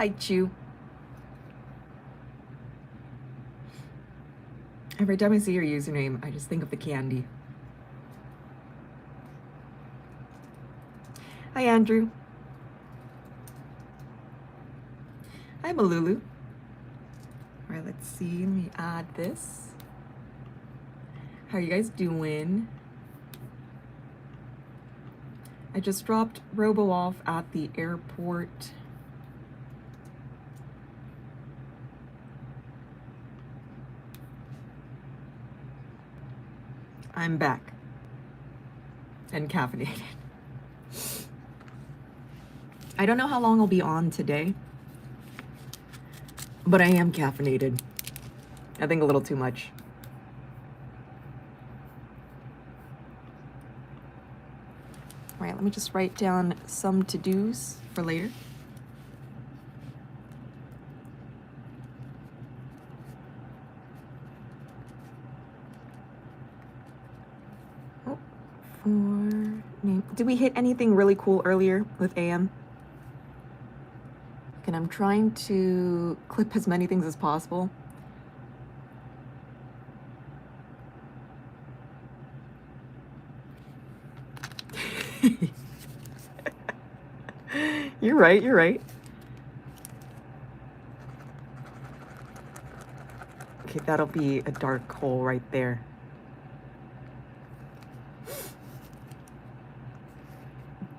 Hi, Chew. Every time I see your username, I just think of the candy. Hi, Andrew. Hi, Malulu. All right, let's see. Let me add this. How are you guys doing? I just dropped Robo off at the airport. I'm back and caffeinated. I don't know how long I'll be on today, but I am caffeinated. I think a little too much. All right, let me just write down some to-dos for later. Oh, for name. Did we hit anything really cool earlier with AM? And I'm trying to clip as many things as possible. You're right, you're right. Okay, that'll be a dark hole right there.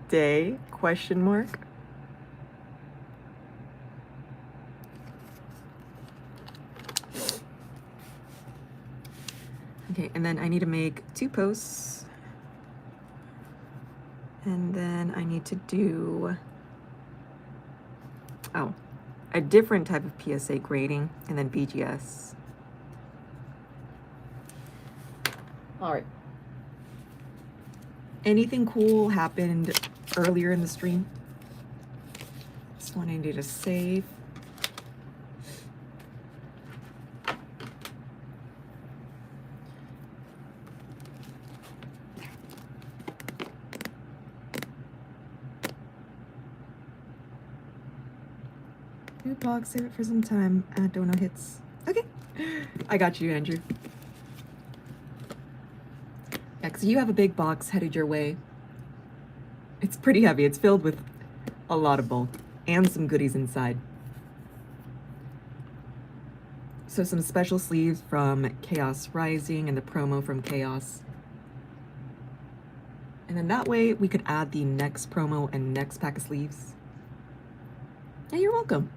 Day, question mark. Okay, and then I need to make 2 posts. And then I need to do, oh, a different type of PSA grading and then BGS. All right. Anything cool happened earlier in the stream? This one I need to save. New box, save it for some time. Dono hits. Okay. I got you, Andrew. Yeah, because you have a big box headed your way. It's pretty heavy. It's filled with a lot of bulk and some goodies inside. So some special sleeves from Chaos Rising and the promo from Chaos. And then that way we could add the next promo and next pack of sleeves. Yeah, you're welcome.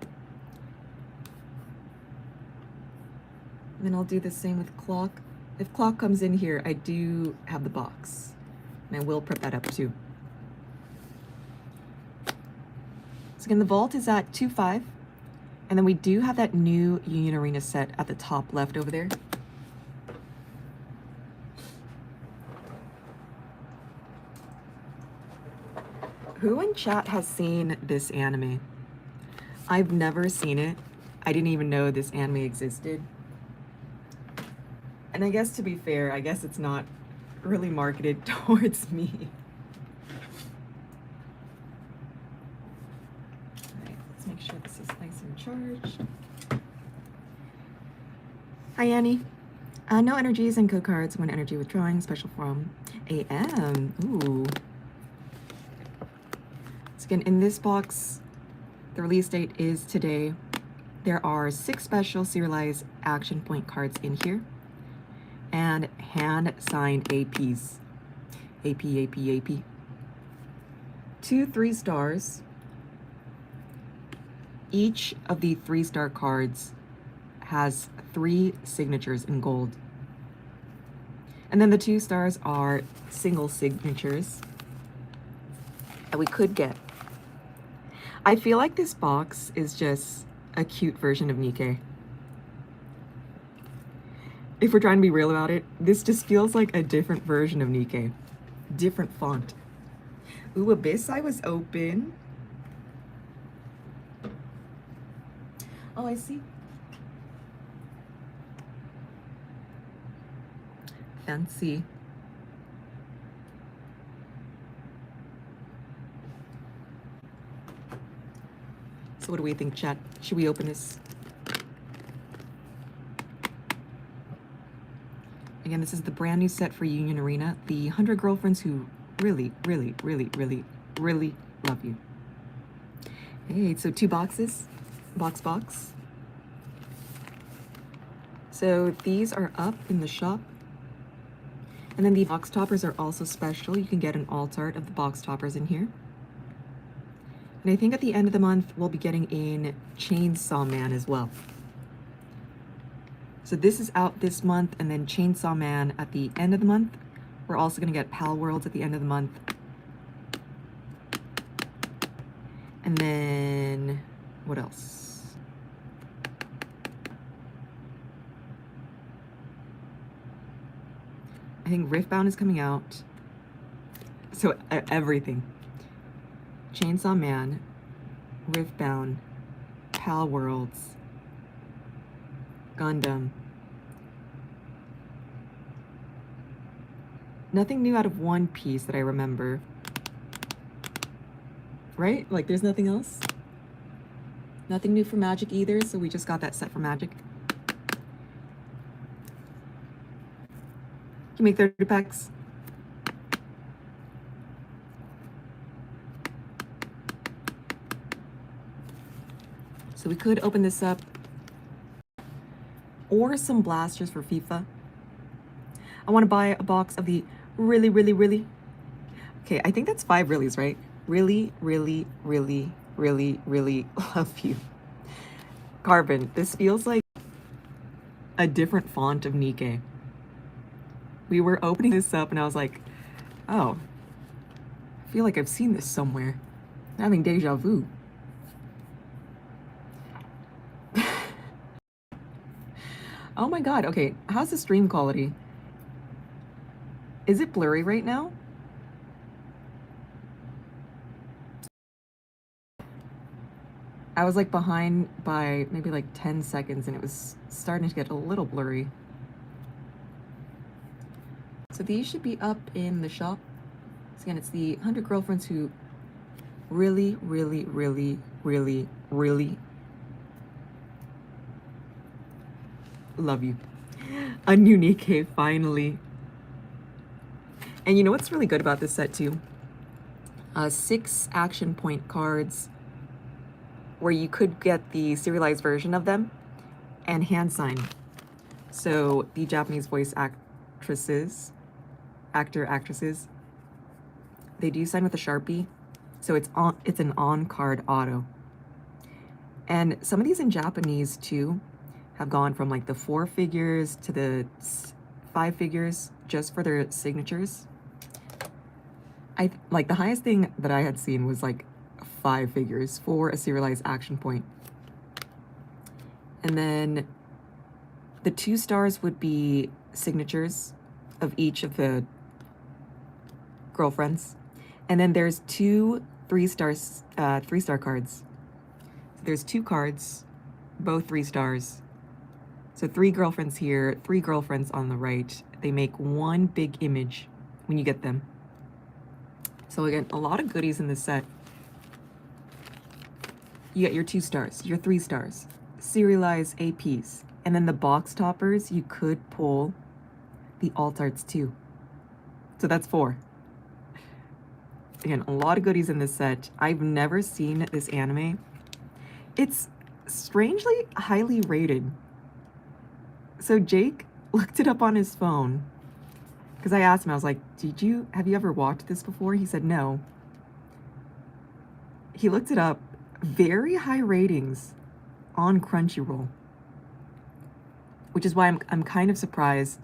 And then I'll do the same with Clock. If Clock comes in here, I do have the box. And I will prep that up too. So again, the vault is at 2.5. And then we do have that new Union Arena set at the top left over there. Who in chat has seen this anime? I've never seen it. I didn't even know this anime existed. And I guess to be fair, I guess it's not really marketed towards me. All right, let's make sure this is nice and charged. Hi, Annie. No energies and code cards when energy withdrawing, special from AM. Ooh. So again, in this box, the release date is today. There are 6 special serialized action point cards in here. And hand-signed APs. AP. 2 3-stars. Each of the 3-star cards has 3 signatures in gold. And then the 2 stars are single signatures that we could get. I feel like this box is just a cute version of Nikkei. If we're trying to be real about it, this just feels like a different version of Nikkei. Different font. Ooh, Abyss Eye was open. Oh, I see. Fancy. So what do we think, chat? Should we open this? Again, this is the brand new set for Union Arena. The 100 girlfriends who really, really, really, really, really love you. Hey, so 2 boxes. Box. So these are up in the shop. And then the box toppers are also special. You can get an alt art of the box toppers in here. And I think at the end of the month, we'll be getting in Chainsaw Man as well. So this is out this month, and then Chainsaw Man at the end of the month. We're also going to get Pal Worlds at the end of the month. And then, what else? I think Riftbound is coming out. So everything. Chainsaw Man, Riftbound, Pal Worlds, Gundam. Nothing new out of One Piece that I remember. Right? Like there's nothing else? Nothing new for Magic either, so we just got that set for Magic. Can you make 30 packs? So we could open this up. Or some blasters for FIFA. I want to buy a box of the really, really, really. Okay, I think that's 5 reallys, right? Really, really, really, really, really love you. Carbon, this feels like a different font of Nikkei. We were opening this up and I was like, oh, I feel like I've seen this somewhere. I'm having deja vu. Oh my god, okay, how's the stream quality? Is it blurry right now? I was like behind by maybe like 10 seconds and it was starting to get a little blurry. So these should be up in the shop. So again, it's the 100 girlfriends who really, really, really, really, really love you. A new Nikkei, finally. And you know what's really good about this set too? 6 action point cards where you could get the serialized version of them and hand sign. So the Japanese voice actresses, actresses, they do sign with a Sharpie. So it's an on-card auto. And some of these in Japanese too have gone from like the 4 figures to the 5 figures just for their signatures. Like the highest thing that I had seen was like 5 figures for a serialized action point. And then the 2 stars would be signatures of each of the girlfriends. And then there's 2 3-star cards. So there's 2 cards, both 3 stars. So 3 girlfriends here, 3 girlfriends on the right. They make one big image when you get them. So again, a lot of goodies in this set. You get your 2 stars, your 3 stars, serialized APs, and then the box toppers, you could pull the alt arts too. So that's 4. Again, a lot of goodies in this set. I've never seen this anime. It's strangely highly rated. So Jake looked it up on his phone because I asked him, I was like, have you ever watched this before? He said no. He looked it up. Very high ratings on Crunchyroll, which is why I'm kind of surprised.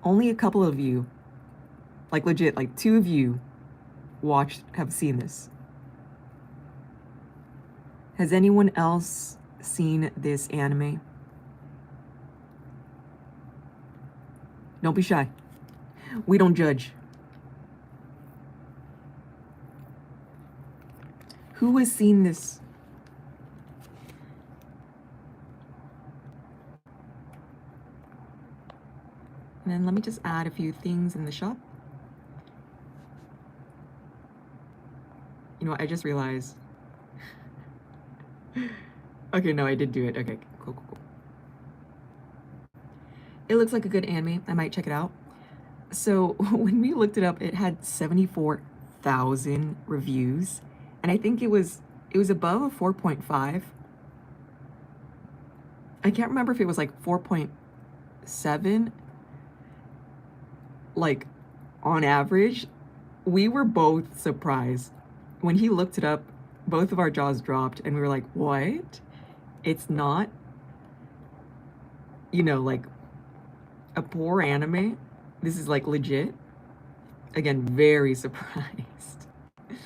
Only a couple of you, like legit, like 2 of you have seen this. Has anyone else seen this anime? Don't be shy. We don't judge. Who has seen this? And then let me just add a few things in the shop. know what? I just realized. Okay, no, I did do it. Okay, cool, cool, cool. It looks like a good anime. I might check it out. So when we looked it up, it had 74,000 reviews, and I think it was above a 4.5. I can't remember if it was like 4.7, like on average. We were both surprised. When he looked it up, both of our jaws dropped and we were like, what? It's not, you know, like a poor anime. This is like legit. Again, very surprised. All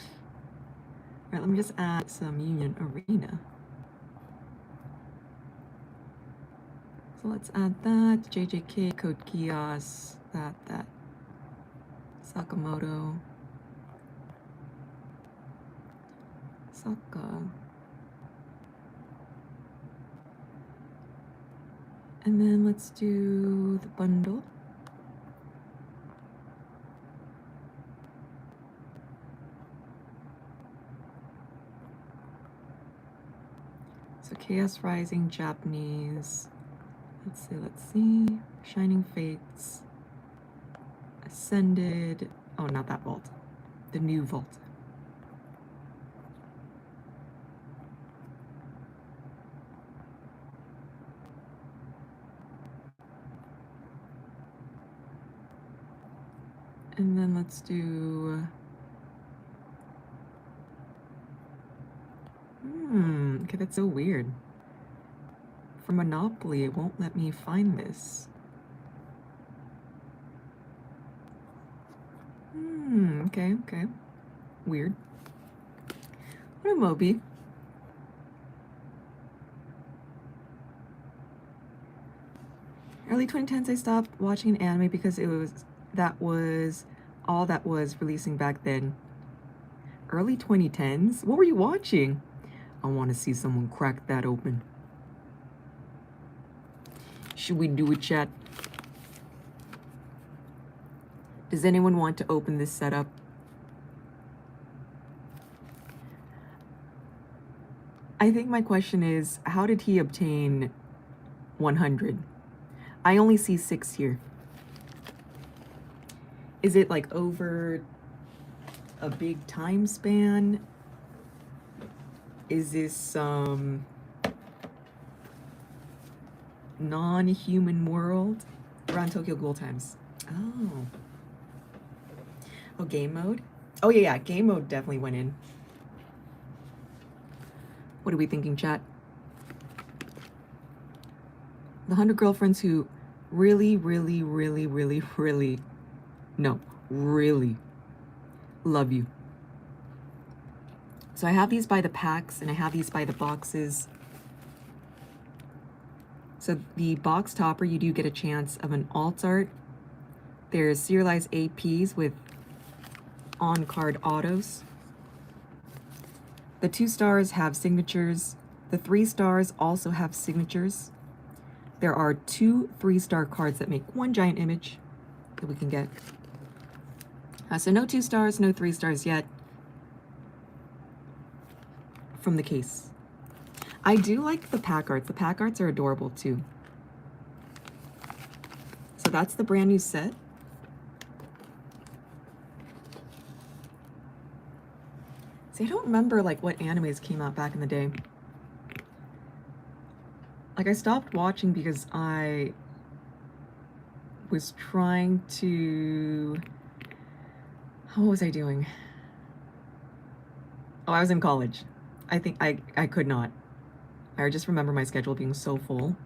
right, let me just add some Union Arena. So let's add that, JJK, Code Geass, that. Sakamoto. Saka. And then let's do the bundle. So Chaos Rising, Japanese. Let's see. Shining Fates. Ascended. Oh, not that vault. The new vault. And then let's do... okay, that's so weird. For Monopoly, it won't let me find this. Okay. Weird. What a Moby. Early 2010s, I stopped watching an anime because that was all that was releasing back then. Early 2010s? What were you watching? I want to see someone crack that open. Should we do a chat? Does anyone want to open this setup? I think my question is, how did he obtain 100? I only see 6 here. Is it like over a big time span? Is this some non-human world? Around Tokyo Ghoul times. Oh, game mode? Oh yeah, game mode definitely went in. What are we thinking, chat? The 100 girlfriends who really love you. So I have these by the packs and I have these by the boxes. So the box topper, you do get a chance of an alt art. There's serialized APs with on-card autos. The 2 stars have signatures. The 3 stars also have signatures. There are 2 3-star cards that make one giant image that we can get. So no 2 stars, no 3 stars yet from the case. I do like the pack arts. The pack arts are adorable too. So that's the brand new set. See, I don't remember like what animes came out back in the day. Like I stopped watching because I was trying to... What was I doing? Oh, I was in college. I think I could not. I just remember my schedule being so full.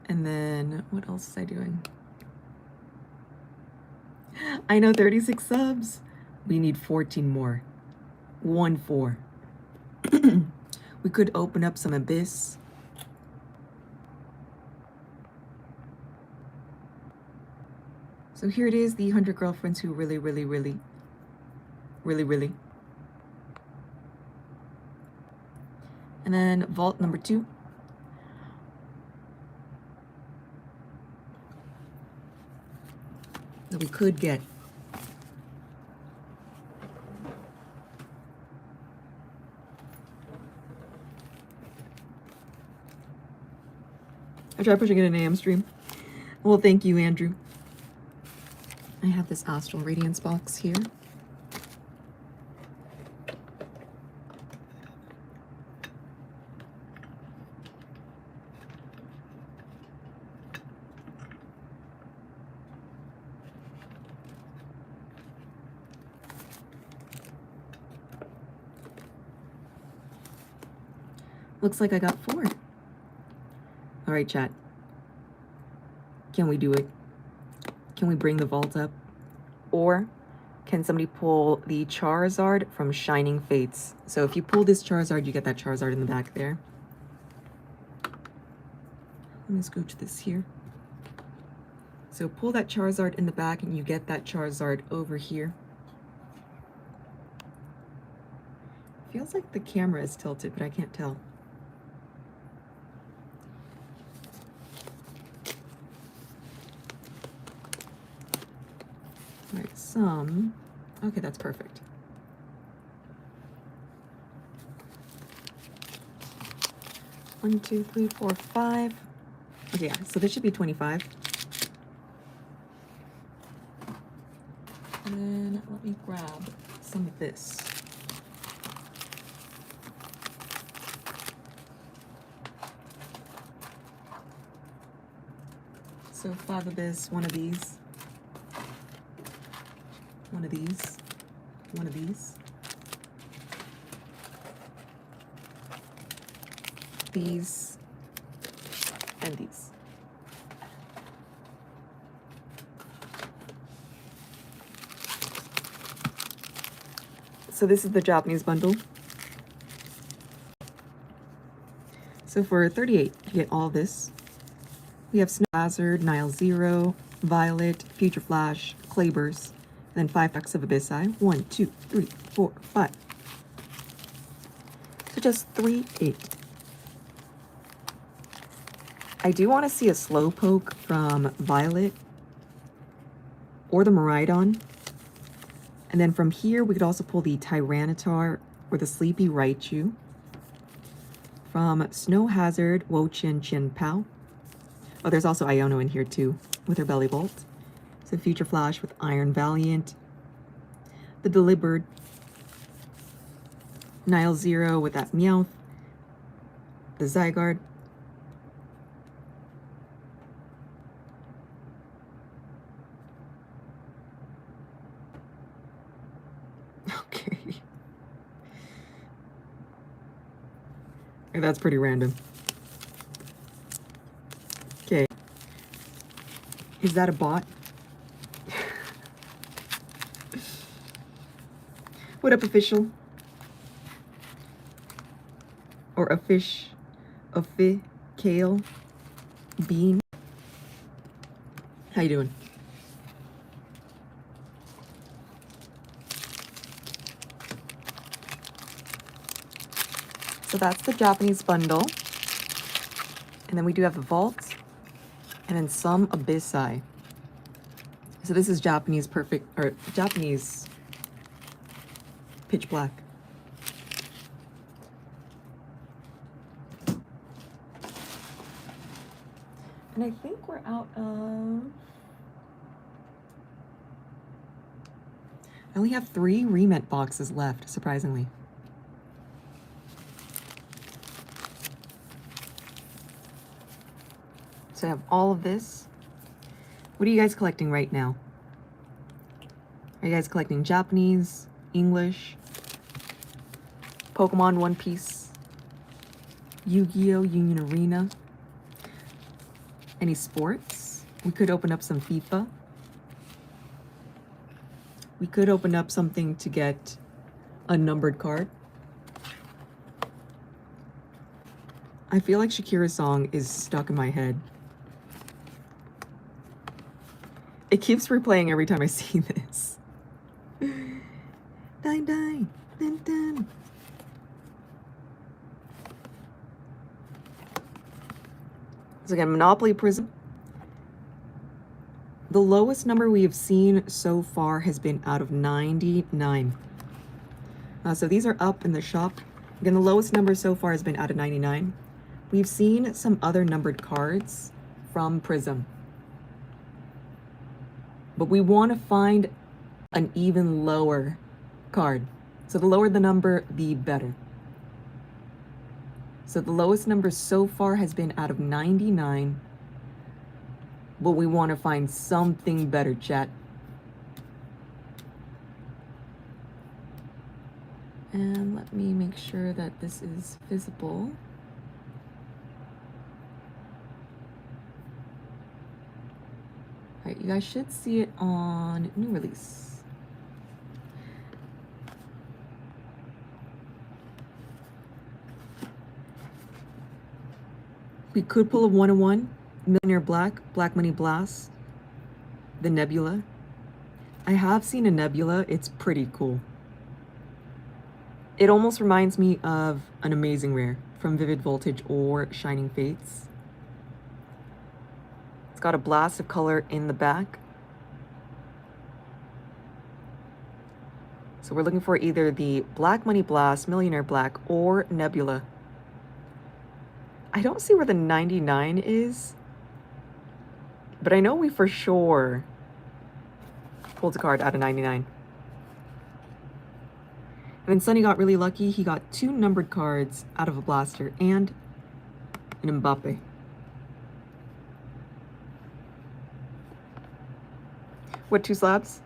And then, what else was I doing? I know, 36 subs. We need 14 more. 1-4. We could open up some Abyss. So here it is, the 100 girlfriends who really. And then vault number 2. That we could get. I tried pushing it in AM stream. Well, thank you, Andrew. I have this Astral Radiance box here. Looks like I got 4. All right, chat. Can we do it? Can we bring the vault up? Or can somebody pull the Charizard from Shining Fates? So if you pull this Charizard, you get that Charizard in the back there. Let me scooch this here. So pull that Charizard in the back and you get that Charizard over here. Feels like the camera is tilted, but I can't tell. All right, okay, that's perfect. One, 2, 3, 4, 5. Okay, yeah, so this should be 25. And then let me grab some of this. So 5 of this, 1 of these. 1 of these, 1 of these, and these. So this is the Japanese bundle. So for 38, you get all this. We have Snow Hazard, Nile Zero, Violet, Future Flash, Clayburst, and then 5 packs of Abyssai. 1, 2, 3, 4, 5. So just 3, 8. I do want to see a Slowpoke from Violet or the Miraidon. And then from here, we could also pull the Tyranitar or the Sleepy Raichu. From Snow Hazard, Wo-Chin Chin Pao. Oh, there's also Iono in here too, with her Belly Bolt. So Future Flash with Iron Valiant. The Delibird. Nile Zero with that Meowth. The Zygarde. Okay. That's pretty random. Okay. Is that a bot? What up, official? Or a fish? A fi? Kale? Bean? How you doing? So that's the Japanese bundle. And then we do have the vault. And then some Abyssai. So this is Japanese perfect, or Japanese pitch black. And I think we're out of... I only have 3 remint boxes left, surprisingly. So I have all of this. What are you guys collecting right now? Are you guys collecting Japanese, English, Pokemon, One Piece, Yu-Gi-Oh, Union Arena? Any sports? We could open up some FIFA. We could open up something to get a numbered card. I feel like Shakira's song is stuck in my head. It keeps replaying every time I see this. Die, die, dun, dun. So again, Monopoly Prism. The lowest number we have seen so far has been out of 99. So these are up in the shop. Again, the lowest number so far has been out of 99. We've seen some other numbered cards from Prism, but we want to find an even lower card. So the lower the number, the better. So the lowest number so far has been out of 99, but we want to find something better, chat. And let me make sure that this is visible. All right, you guys should see it on new release. We could pull a 1-1, Millionaire Black, Black Money Blast, the Nebula. I have seen a Nebula, it's pretty cool. It almost reminds me of an amazing rare from Vivid Voltage or Shining Fates. It's got a blast of color in the back. So we're looking for either the Black Money Blast, Millionaire Black, or Nebula. I don't see where the 99 is, but I know we for sure pulled a card out of 99. And then Sunny got really lucky. He got 2 numbered cards out of a blaster and an Mbappe. What, 2 slabs?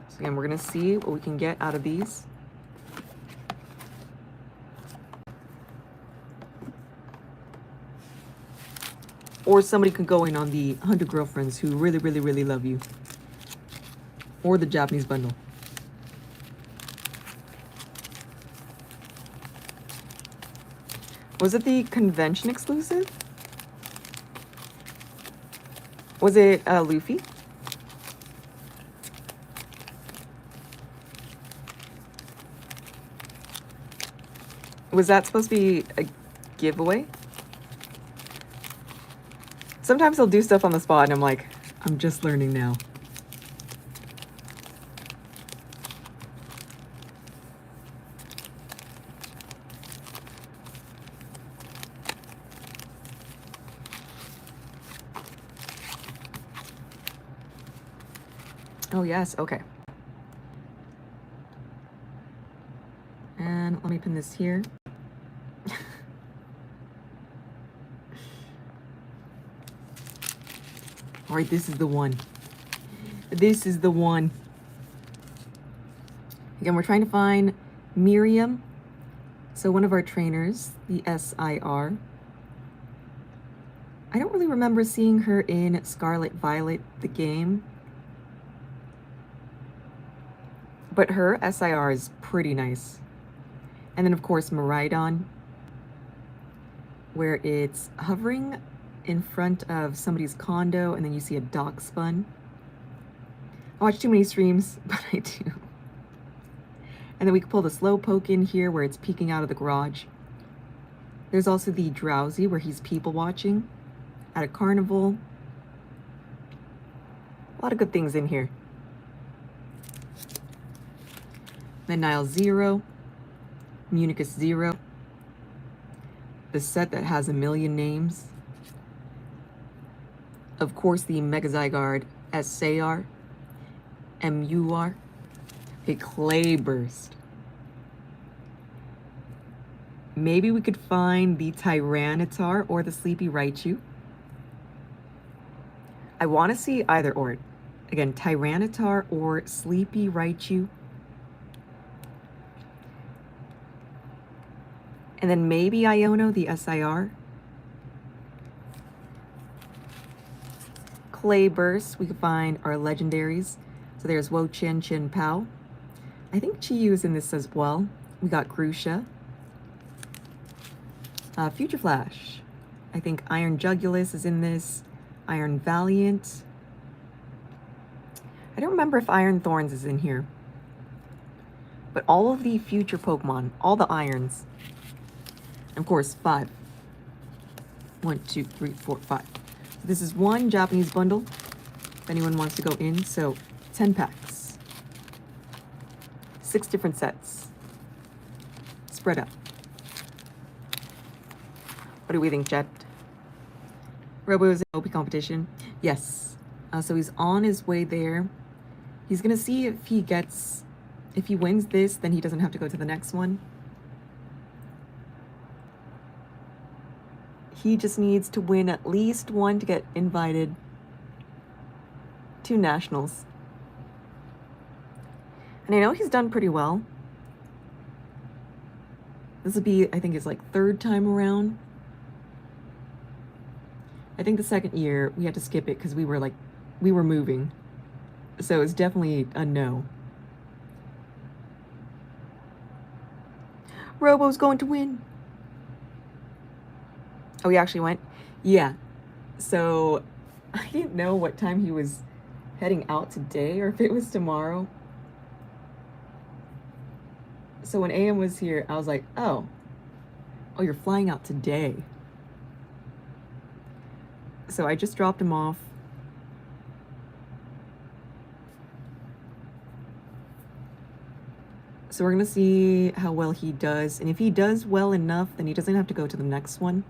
So again, we're gonna see what we can get out of these. Or somebody could go in on the 100 girlfriends who really, really, really love you. Or the Japanese bundle. Was it the convention exclusive? Was it Luffy? Was that supposed to be a giveaway? Sometimes I'll do stuff on the spot and I'm like, I'm just learning now. Oh yes, okay. And let me pin this here. All right, this is the one. This is the one. Again, we're trying to find Miriam. So one of our trainers, the SIR. I don't really remember seeing her in Scarlet Violet, the game. But her SIR is pretty nice. And then of course, Miraidon, where it's hovering in front of somebody's condo and then you see a dock spun. I watch too many streams, but I do. And then we can pull the slow poke in here where it's peeking out of the garage. There's also the Drowsy where he's people watching at a carnival. A lot of good things in here. Then Nile 0, Municus 0, the set that has a million names. Of course, the Mega Zygarde SAR, MUR, a Clay Burst. Maybe we could find the Tyranitar or the Sleepy Raichu. I want to see either or. Again, Tyranitar or Sleepy Raichu. And then maybe Iono, the SIR. Clay Burst, we could find our legendaries. So there's Wo Chin Chin Pao. I think Chiyu is in this as well. We got Grusha. Future Flash. I think Iron Jugulus is in this. Iron Valiant. I don't remember if Iron Thorns is in here. But all of the future Pokemon, all the irons. And of course, 5. 1, 2, 3, 4, 5. This is one Japanese bundle, if anyone wants to go in. So 10 packs. 6 different sets. spread out. What do we think, chat? Robo is in OP competition. Yes. So he's on his way there. He's gonna see if he wins this, then he doesn't have to go to the next one. He just needs to win at least one to get invited to nationals. And I know he's done pretty well. This will be, I think, his like third time around. I think the second year we had to skip it because we were moving. So it's definitely a no. Robo's going to win. Oh, he actually went? Yeah. So I didn't know what time he was heading out today or if it was tomorrow. So when AM was here, I was like, oh, you're flying out today. So I just dropped him off. So we're gonna see how well he does. And if he does well enough, then he doesn't have to go to the next one.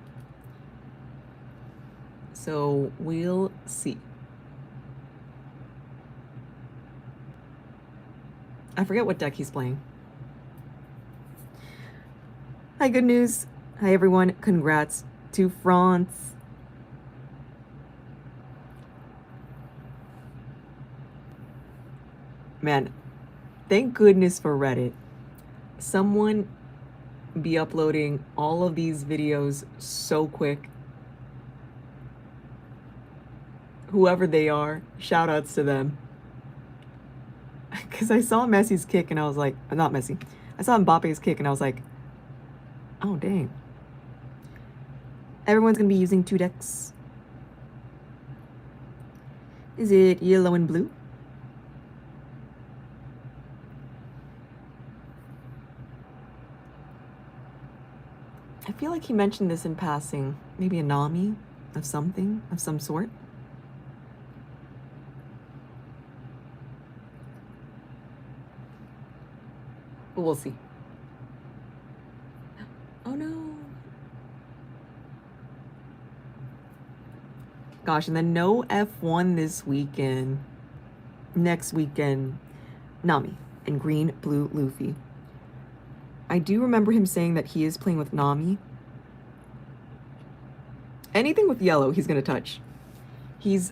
So we'll see. I forget what deck he's playing. Hi, good news. Hi, everyone. Congrats to France. Man, thank goodness for Reddit. Someone be uploading all of these videos so quick. Whoever they are, shout outs to them. Because I saw Messi's kick and I was like, not Messi. I saw Mbappe's kick and I was like, oh, dang. Everyone's going to be using 2 decks. Is it yellow and blue? I feel like he mentioned this in passing. Maybe a Nami of something, of some sort. But we'll see. Oh no. Gosh, and then no F1 this weekend. Next weekend, Nami and green, blue, Luffy. I do remember him saying that he is playing with Nami. Anything with yellow, he's gonna touch.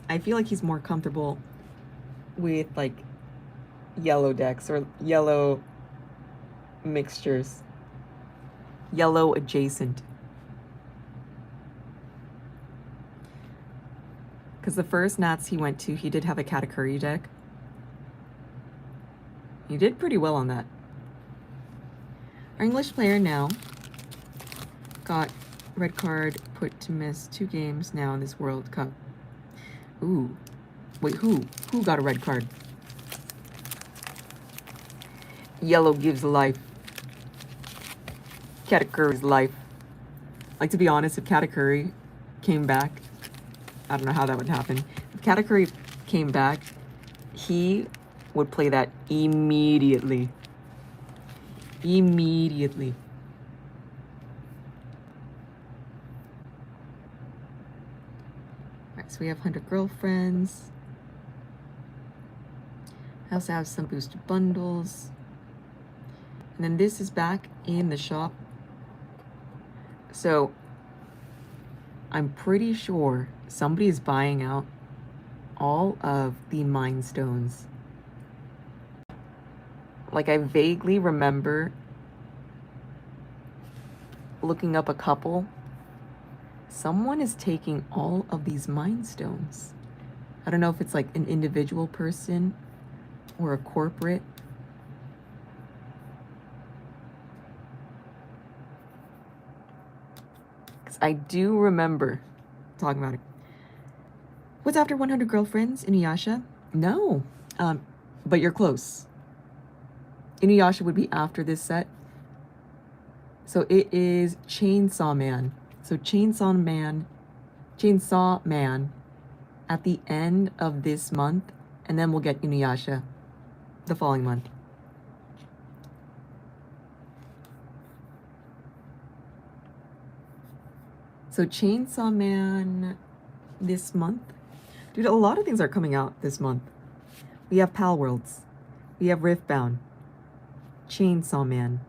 I feel like he's more comfortable with like yellow decks or yellow mixtures. Yellow adjacent. Because the first Nats he went to, he did have a Katakuri deck. He did pretty well on that. Our English player now got red card put to miss 2 games now in this World Cup. Ooh. Wait, who? Who got a red card? Yellow gives life. Katakuri's life. Like, to be honest, if Katakuri came back, I don't know how that would happen. If Katakuri came back, he would play that immediately. Immediately. Alright, so we have 100 girlfriends. I also have some boosted bundles. And then this is back in the shop. So I'm pretty sure somebody is buying out all of the Mind Stones. Like, I vaguely remember looking up a couple. Someone is taking all of these Mind Stones. I don't know if it's like an individual person or a corporate. Because I do remember talking about it. What's after 100 girlfriends? Inuyasha? No. But you're close. Inuyasha would be after this set. So it is Chainsaw Man. So Chainsaw Man at the end of this month, and then we'll get Inuyasha the following month. So Chainsaw Man this month. Dude, a lot of things are coming out this month. We have Pal Worlds. We have Riftbound. Chainsaw Man.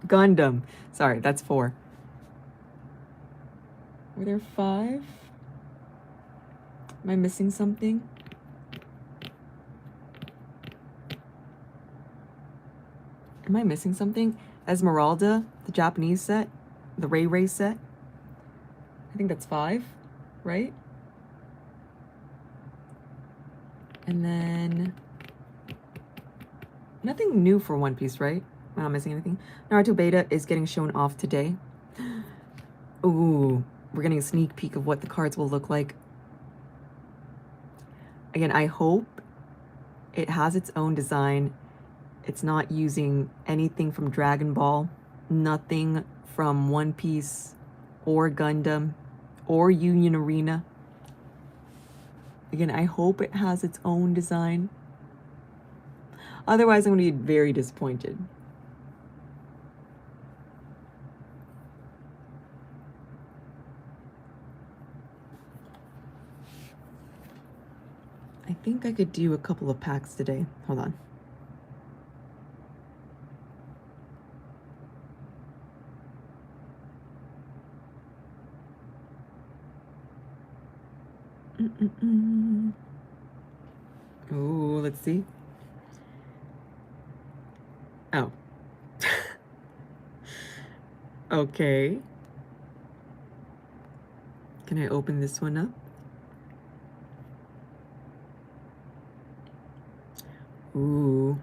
Gundam. Sorry, that's 4. Were there 5? Am I missing something? Am I missing something? Esmeralda, the Japanese set, the Ray Ray set. I think that's 5, right? And then nothing new for One Piece, right? Am I not missing anything? Naruto Beta is getting shown off today. Ooh, we're getting a sneak peek of what the cards will look like. Again, I hope it has its own design. It's not using anything from Dragon Ball, nothing from One Piece or Gundam or Union Arena. Again, I hope it has its own design. Otherwise, I'm going to be very disappointed. I think I could do a couple of packs today. Hold on. Oh, let's see. Oh. Okay. Can I open this one up? Ooh.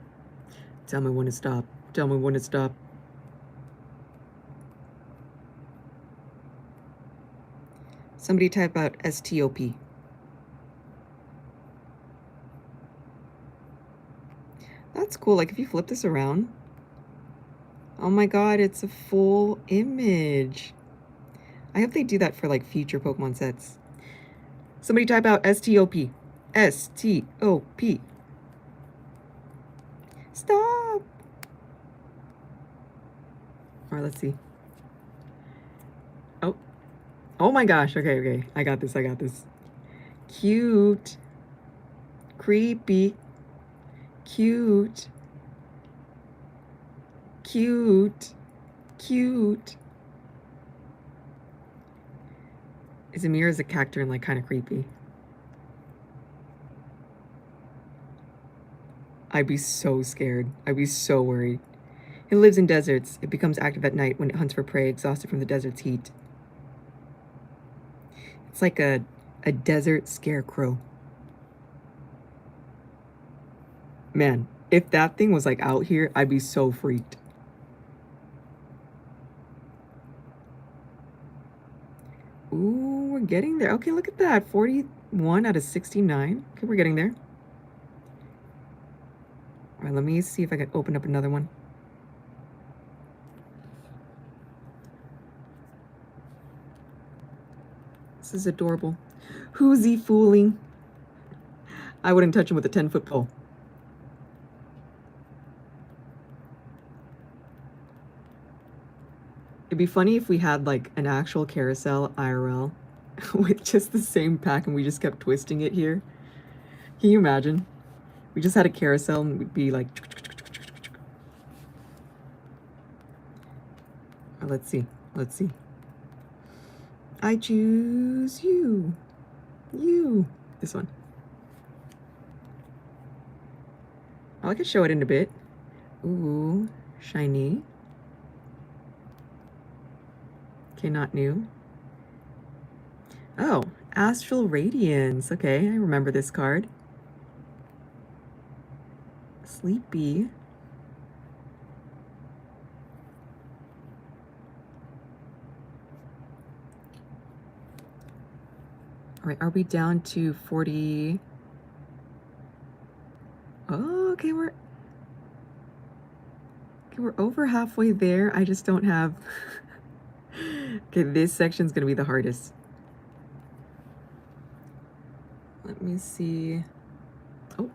Tell me when to stop. Tell me when to stop. Somebody type out STOP. That's cool. Like if you flip this around. Oh my god, it's a full image. I hope they do that for like future Pokemon sets. Somebody type out STOP. STOP. Stop. All right, let's see. Oh. Oh my gosh. Okay, okay. I got this. I got this. Cute. Creepy. Cute. Cute. Cute. Zamir is a character and like kind of creepy. I'd be so scared. I'd be so worried. It lives in deserts. It becomes active at night when it hunts for prey, exhausted from the desert's heat. It's like a desert scarecrow. Man, if that thing was like out here, I'd be so freaked. Ooh, we're getting there. Okay, look at that. 41 out of 69. Okay, we're getting there. All right, let me see if I can open up another one. This is adorable. Who's he fooling? I wouldn't touch him with a 10-foot pole. It'd be funny if we had like an actual carousel IRL with just the same pack and we just kept twisting it here. Can you imagine? We just had a carousel and we'd be like... Oh, let's see. Let's see. I choose you. You. This one. Oh, I could show it in a bit. Ooh, shiny. Okay, not new. Oh, Astral Radiance. Okay, I remember this card. Sleepy. All right, are we down to 40? Oh, okay, we're over halfway there. I just don't have... Okay, this section's gonna be the hardest. Let me see. Oh.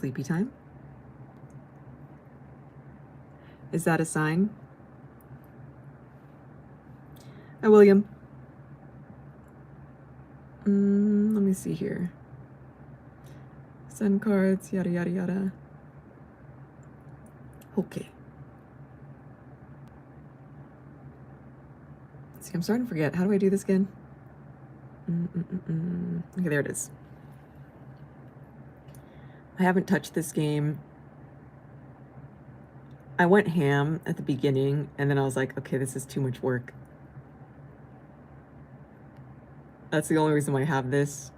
sleepy time. Is that a sign? Hi, William. Let me see here. Send cards, yada, yada, yada. Okay. See, I'm starting to forget. How do I do this again? Okay, there it is. I haven't touched this game. I went ham at the beginning, and then I was like, okay, this is too much work. That's the only reason why I have this.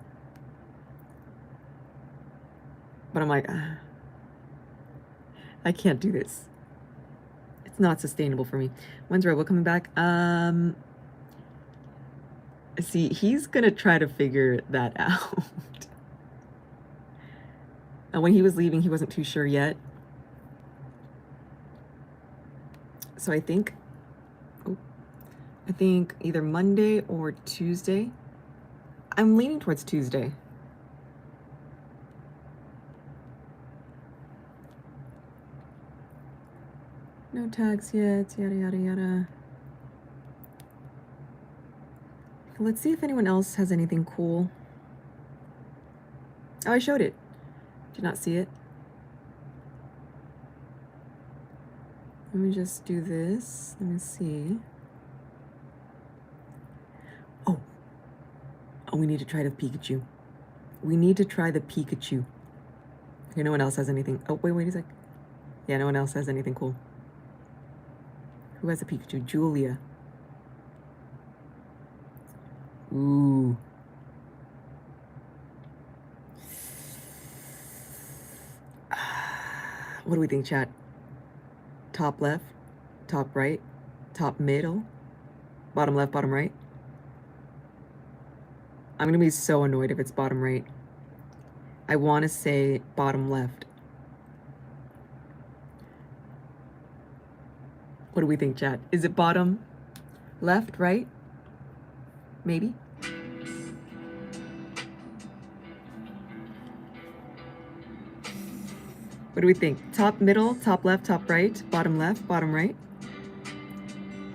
But I'm like, I can't do this. It's not sustainable for me. When's Robo coming back? See, he's gonna try to figure that out. And when he was leaving, he wasn't too sure yet. So I think either Monday or Tuesday. I'm leaning towards Tuesday. No tags yet, yada, yada, yada. Let's see if anyone else has anything cool. Oh, I showed it. Did not see it. Let me just do this. Let me see. Oh, we need to try the Pikachu. We need to try the Pikachu. Okay, no one else has anything. Oh, wait a sec. Yeah, no one else has anything cool. Who has a Pikachu? Julia. Ooh. What do we think, chat? Top left, top right, top middle, bottom left, bottom right? I'm gonna be so annoyed if it's bottom right. I wanna say bottom left. What do we think, chat? Is it bottom left, right? Maybe? What do we think? Top middle, top left, top right, bottom left, bottom right?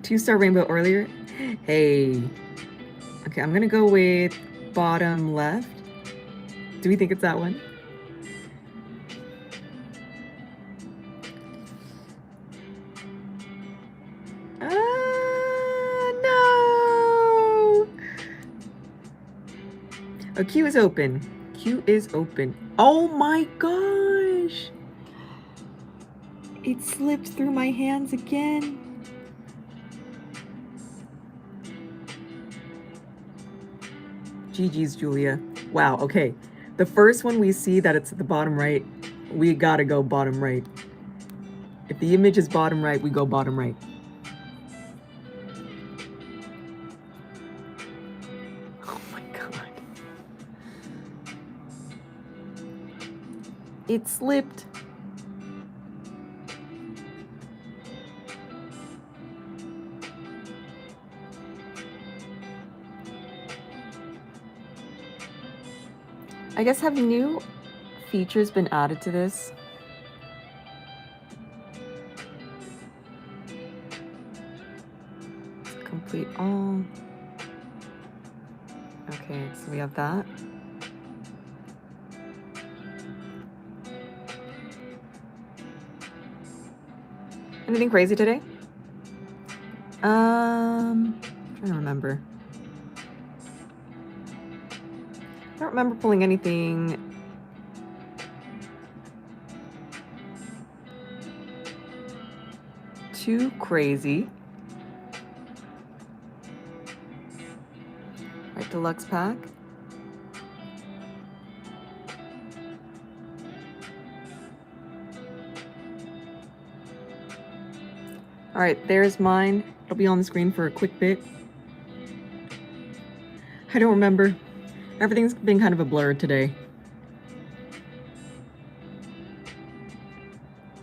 2-star rainbow earlier. Hey. Okay, I'm gonna go with bottom left. Do we think it's that one? No! Oh, Q is open. Q is open. Oh my gosh! It slipped through my hands again. GG's, Julia. Wow, okay. The first one we see that it's at the bottom right, we gotta go bottom right. If the image is bottom right, we go bottom right. Oh my god. It slipped. I guess have new features been added to this? Complete all. Okay, so we have that. Anything crazy today? Trying to remember. I don't remember pulling anything too crazy. Right, deluxe pack. All right, there's mine. It'll be on the screen for a quick bit. I don't remember. Everything's been kind of a blur today.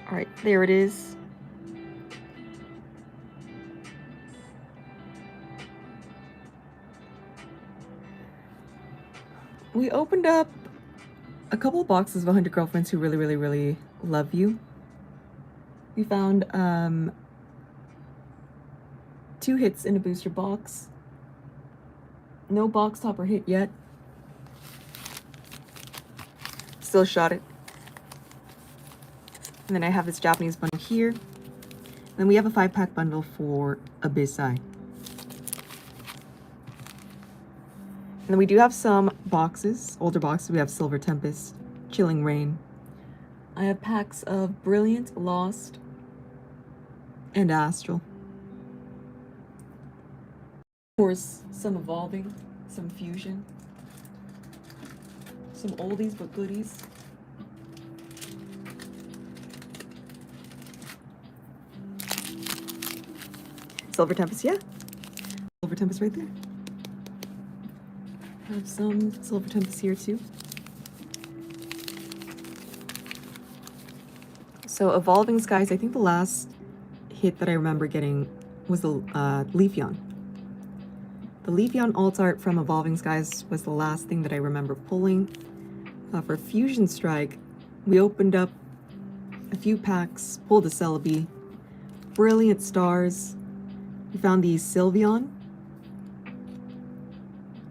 All right, there it is. We opened up a couple of boxes of 100 Girlfriends Who Really, Really, Really Love You. We found 2 hits in a booster box. No box topper hit yet. Still shot it. And then I have this Japanese bundle here. Then we have a 5-pack bundle for Abyssai. And then we do have some boxes, older boxes. We have Silver Tempest, Chilling Rain. I have packs of Brilliant, Lost, and Astral. Of course, some Evolving, some Fusion, some oldies but goodies. Silver Tempest, yeah. Silver Tempest right there. Have some Silver Tempest here too. So Evolving Skies, I think the last hit that I remember getting was the Leafeon. The Leafeon alt art from Evolving Skies was the last thing that I remember pulling. For Fusion Strike, we opened up a few packs, pulled a Celebi, Brilliant Stars. We found the Sylveon,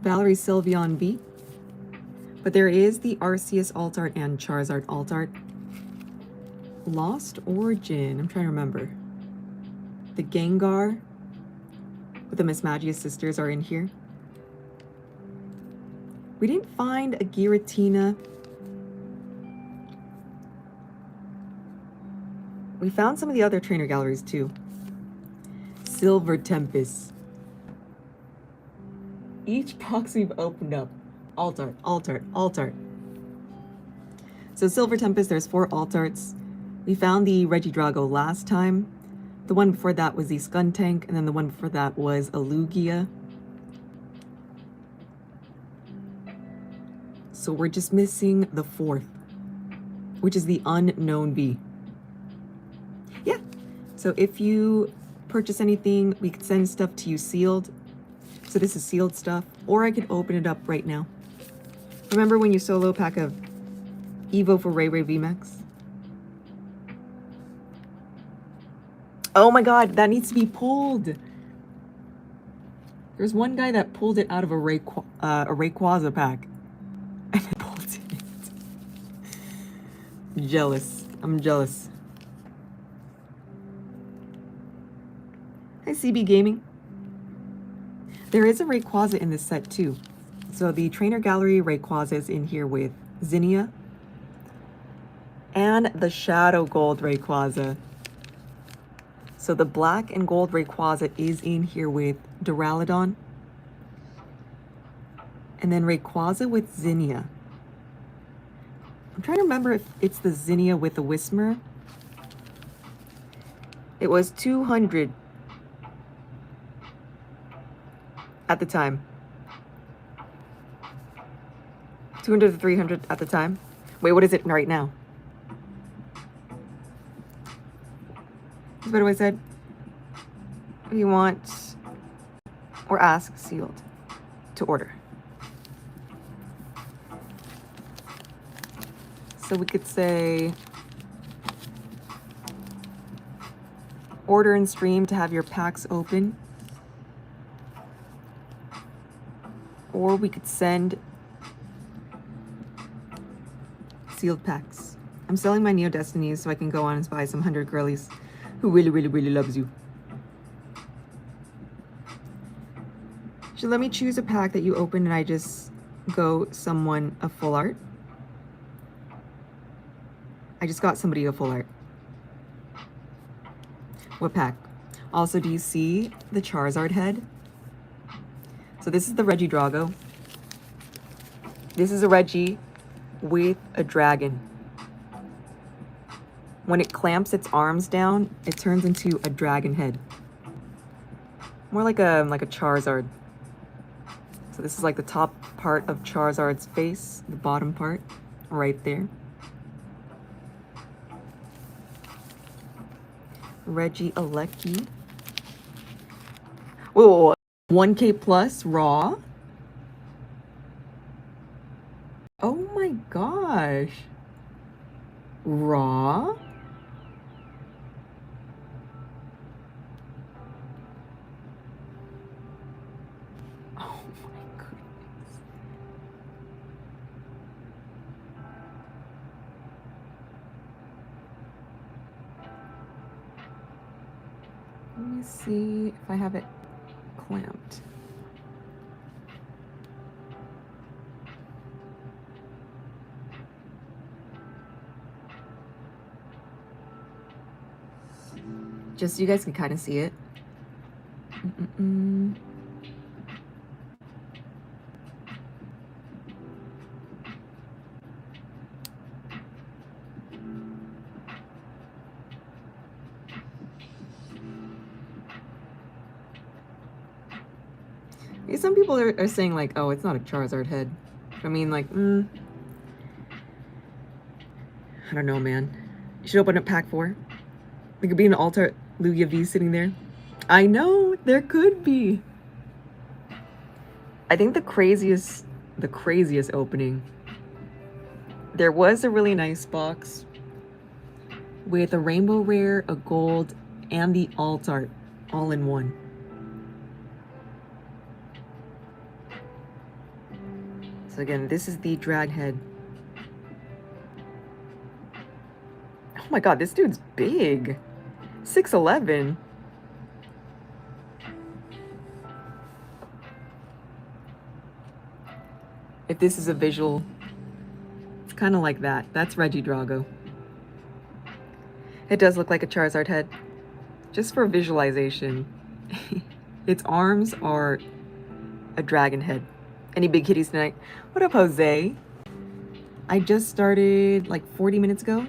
Valerie Sylveon V. But there is the Arceus alt art and Charizard alt art. Lost Origin, I'm trying to remember. The Gengar with the Miss Magia sisters are in here. We didn't find a Giratina. We found some of the other trainer galleries too. Silver Tempest. Each box we've opened up, alt art, alt art, alt art. So Silver Tempest, there's 4 alt arts. We found the Regidrago last time. The one before that was the Skuntank, and then the one before that was a Lugia. So we're just missing the 4th, which is the Unknown V. Yeah, so if you purchase anything, we could send stuff to you sealed. So this is sealed stuff, or I could open it up right now. Remember when you solo pack of Evo for Ray Ray VMAX? Oh my god, that needs to be pulled. There's one guy that pulled it out of a Rayquaza pack. And I pulled it. Jealous. I'm jealous. Hi, CB Gaming. There is a Rayquaza in this set too. So the Trainer Gallery Rayquaza is in here with Zinnia. And the Shadow Gold Rayquaza. So the black and gold Rayquaza is in here with Duraludon. And then Rayquaza with Zinnia. I'm trying to remember if it's the Zinnia with the Whismur. It was 200 at the time. 200 to 300 at the time. Wait, what is it right now? What do I said? You want or ask sealed to order. So we could say order and stream to have your packs open. Or we could send sealed packs. I'm selling my Neo Destinies so I can go on and buy some 100 girlies who really, really, really loves you. So let me choose a pack that you open and I just go someone a full art. I just got somebody a full art. What pack? Also, do you see the Charizard head? So this is the Regidrago. This is a Regi with a dragon. When it clamps its arms down, it turns into a dragon head. More like a Charizard. So this is like the top part of Charizard's face, the bottom part, right there. Regieleki. Whoa, 1K plus raw. Oh my gosh. Raw? Oh my goodness. Let me see if I have it clamped. Just so you guys can kind of see it. Some people are saying like, oh, it's not a Charizard head. I mean, like, I don't know, man. You should open up pack 4. There could be an Altar Lugia V sitting there. I know, there could be. I think the craziest opening, there was a really nice box with a rainbow rare, a gold, and the alt art all in one. So again, this is the drag head. Oh my god, this dude's big. 6'11". If this is a visual, it's kind of like that. That's Regidrago. It does look like a Charizard head. Just for visualization. Its arms are a dragon head. Any big kitties tonight? What up, Jose? I just started like 40 minutes ago.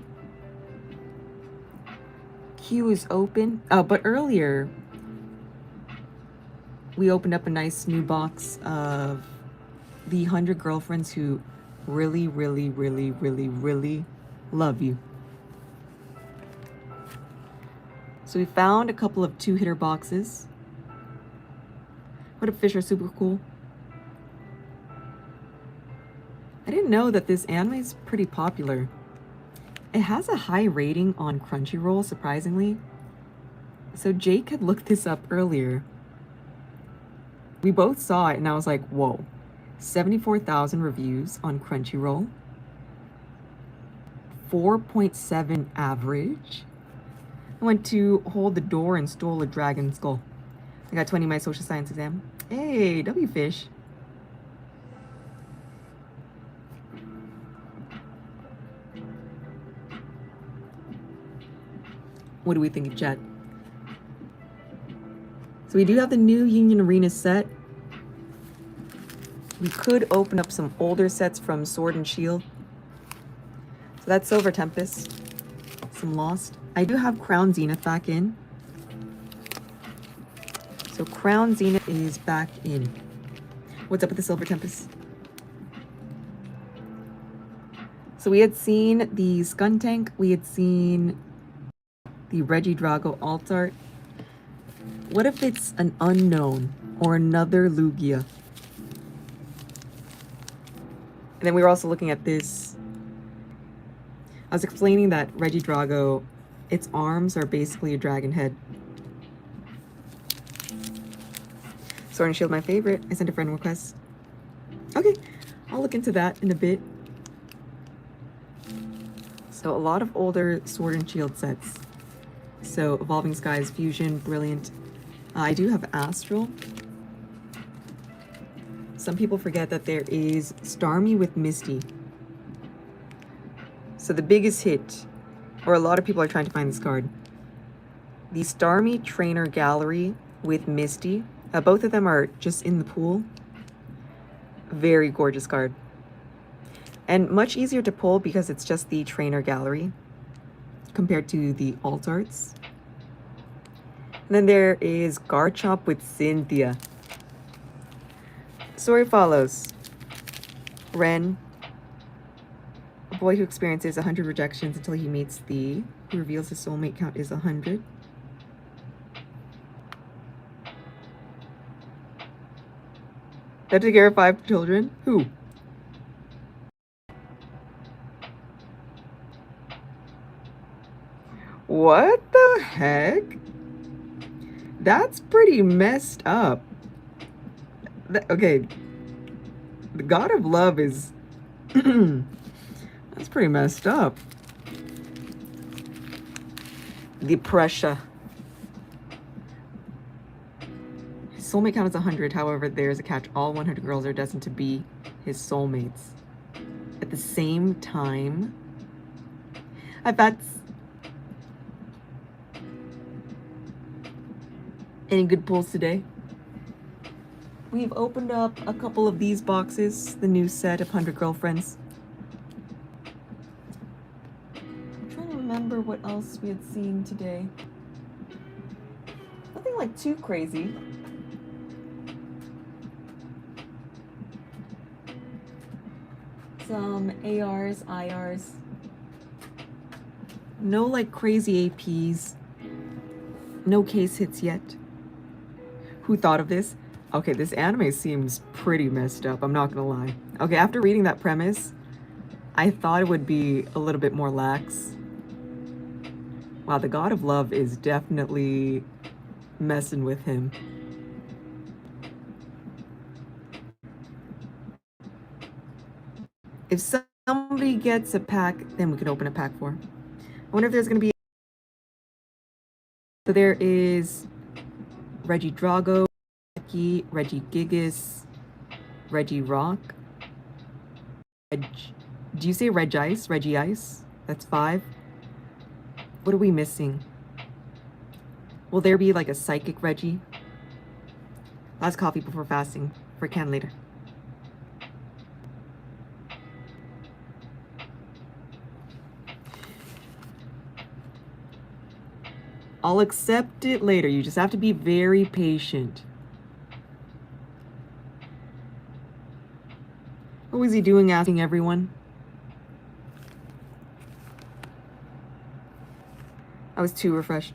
Queue is open. But earlier, we opened up a nice new box of the 100 girlfriends who really, really, really, really, really love you. So we found a couple of 2-hitter boxes. What up, Fisher? Super cool. I didn't know that this anime is pretty popular. It has a high rating on Crunchyroll, surprisingly. So Jake had looked this up earlier. We both saw it and I was like, whoa. 74,000 reviews on Crunchyroll. 4.7 average. I went to hold the door and stole a dragon skull. I got 20 in my social science exam. Hey, W Fish. What do we think of chat? So we do have the new Union Arena set. We could open up some older sets from Sword and Shield. So that's Silver Tempest. Some Lost. I do have Crown Zenith back in. So Crown Zenith is back in. What's up with the Silver Tempest? So we had seen the Skuntank. We had seen the Regidrago alt art. What if it's an unknown or another Lugia? And then we were also looking at this. I was explaining that Regidrago, its arms are basically a dragon head. Sword and Shield, my favorite. I sent a friend request. Okay, I'll look into that in a bit. So a lot of older Sword and Shield sets. So Evolving Skies, Fusion, Brilliant. I do have Astral. Some people forget that there is Starmie with Misty. So the biggest hit, or a lot of people are trying to find this card. The Starmie Trainer Gallery with Misty. Both of them are just in the pool. Very gorgeous card. And much easier to pull because it's just the Trainer Gallery compared to the alt arts. And then there is Garchomp with Cynthia. Story follows. Ren, a boy who experiences 100 rejections until he meets the, who reveals his soulmate count is 100. Had to take care of 5 children? Who? What the heck? That's pretty messed up. Okay, the God of Love is... That's pretty messed up. The pressure. His soulmate count is 100, however, there's a catch. All 100 girls are destined to be his soulmates. At the same time... I bet... Any good pulls today? We've opened up a couple of these boxes, the new set of 100 Girlfriends. I'm trying to remember what else we had seen today. Nothing like too crazy. Some ARs, IRs. No like crazy APs. No case hits yet. Who thought of this? Okay, this anime seems pretty messed up, I'm not gonna lie. Okay, after reading that premise, I thought it would be a little bit more lax. Wow, the God of Love is definitely messing with him. If somebody gets a pack, then we can open a pack 4. I wonder if there's gonna be... So there is Reggie Drago, Reggie Gigas, Reggie Rock. Do you say Reggie Ice? Reggie Ice? That's 5. What are we missing? Will there be like a psychic Reggie? Last coffee before fasting. For can later. I'll accept it later. You just have to be very patient. What was he doing asking everyone? I was too refreshed.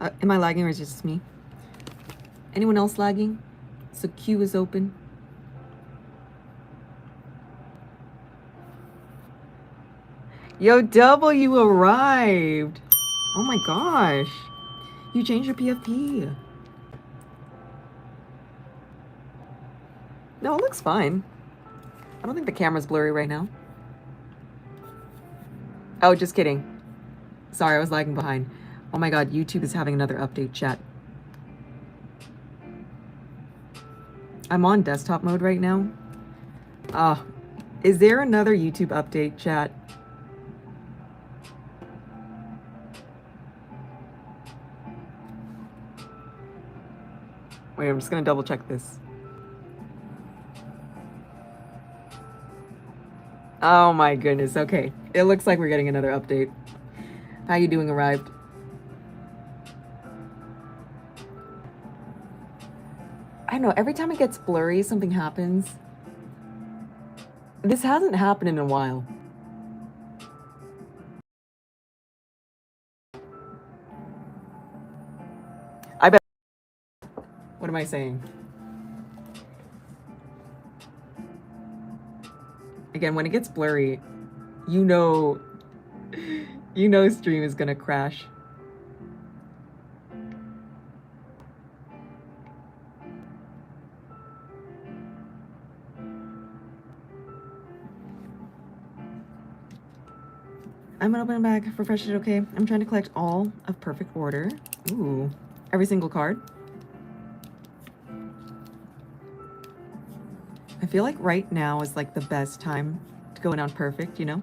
Am I lagging or is it just me? Anyone else lagging? So queue is open. Yo, W arrived. Oh my gosh. You changed your PFP. No, it looks fine. I don't think the camera's blurry right now. Oh, just kidding. Sorry, I was lagging behind. Oh my god, YouTube is having another update, chat. I'm on desktop mode right now. Is there another YouTube update, chat? Wait, I'm just gonna double check this. Oh my goodness, okay. It looks like we're getting another update. How you doing, arrived? I don't know, every time it gets blurry, something happens. This hasn't happened in a while. I bet. What am I saying? Again, when it gets blurry, you know stream is gonna crash. I'm gonna open a bag, refresh it, okay? I'm trying to collect all of perfect order. Ooh, every single card. I feel like right now is like the best time to go in on perfect, you know?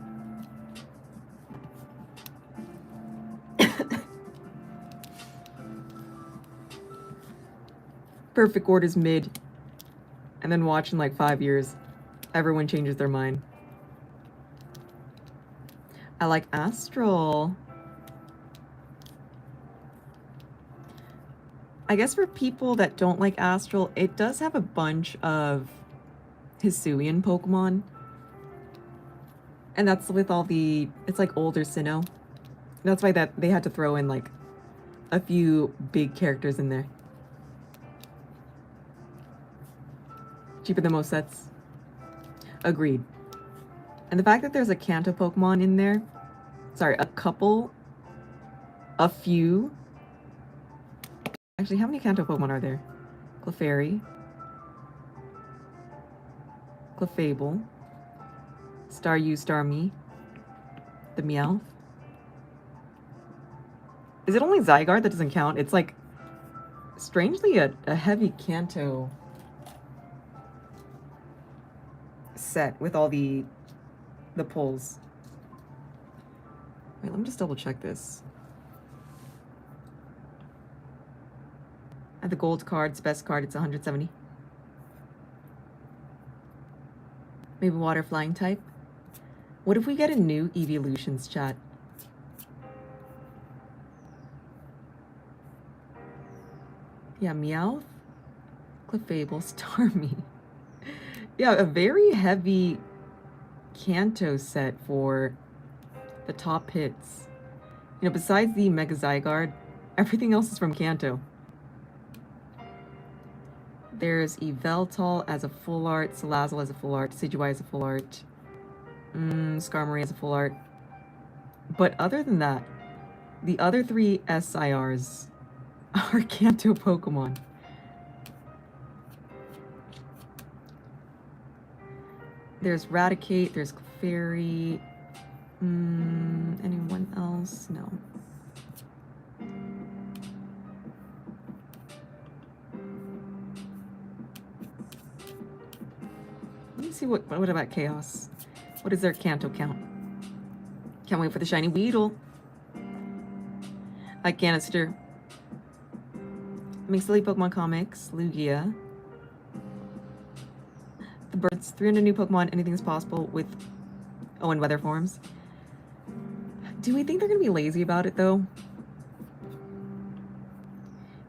Perfect order's mid. And then watch in like 5 years, everyone changes their mind. I like Astral. I guess for people that don't like Astral, it does have a bunch of Hisuian Pokemon. And that's with all the, it's like older Sinnoh. That's why that they had to throw in like a few big characters in there. Cheaper than most sets. Agreed. And the fact that there's a Kanto Pokemon in there, sorry, a couple a few. Actually, how many Kanto Pokemon are there? Clefairy, Clefable, Staryu, Starmie, the Meowth. Is it only Zygarde that doesn't count? It's like strangely a heavy Kanto set with all the pulls. Wait, let me just double check this. At the gold card's best card, it's 170. Maybe water flying type. What if we get a new evolutions, chat? Yeah, Meowth, Clefable, Starmie. Yeah, a very heavy Kanto set for the top hits. You know, besides the Mega Zygarde, everything else is from Kanto. There's Yveltal as a full art, Salazzle as a full art, Decidueye as a full art, Skarmory as a full art. But other than that, the other three SIRs are Kanto Pokemon. There's Raticate, there's Clefairy. Anyone else? No. Let me see what about Chaos? What is their Kanto count? Can't wait for the shiny Weedle. Hi, Canister. Make Silly Pokemon Comics, Lugia. The birds, 300 new Pokemon, anything is possible with and weather forms. Do we think they're gonna be lazy about it though?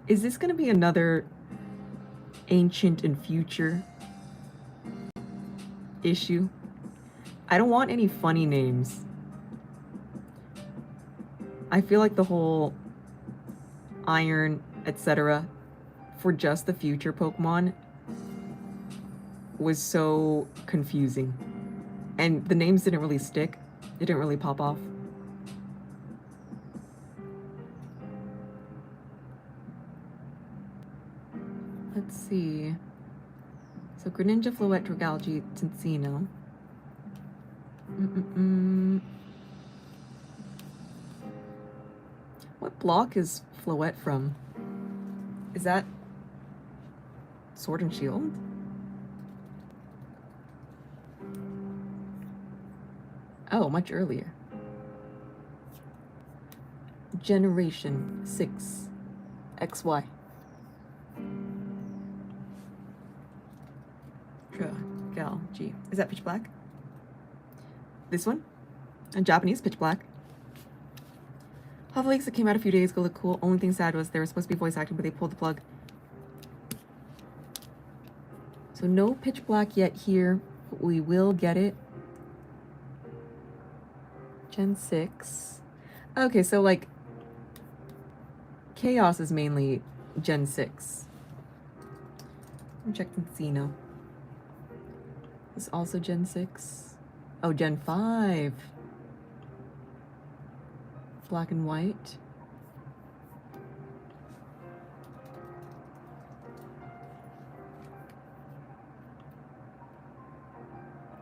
Is this gonna be another ancient and future issue? I don't want any funny names. I feel like the whole iron, etc. for just the future Pokemon was so confusing. And the names didn't really stick. They didn't really pop off. Let's see. So Greninja, Floette, Dragalge, Tincino. What block is Floette from? Is that Sword and Shield? Oh, much earlier. Generation 6. XY. Gal G. Is that Pitch Black? This one? A Japanese Pitch Black. Hoverlakes that came out a few days ago look cool. Only thing sad was they were supposed to be voice acting, but they pulled the plug. So no Pitch Black yet here, but we will get it. Gen 6. Okay, so like Chaos is mainly Gen 6. Let me check Xeno. Is also Gen 6. Oh, Gen 5. Black and white.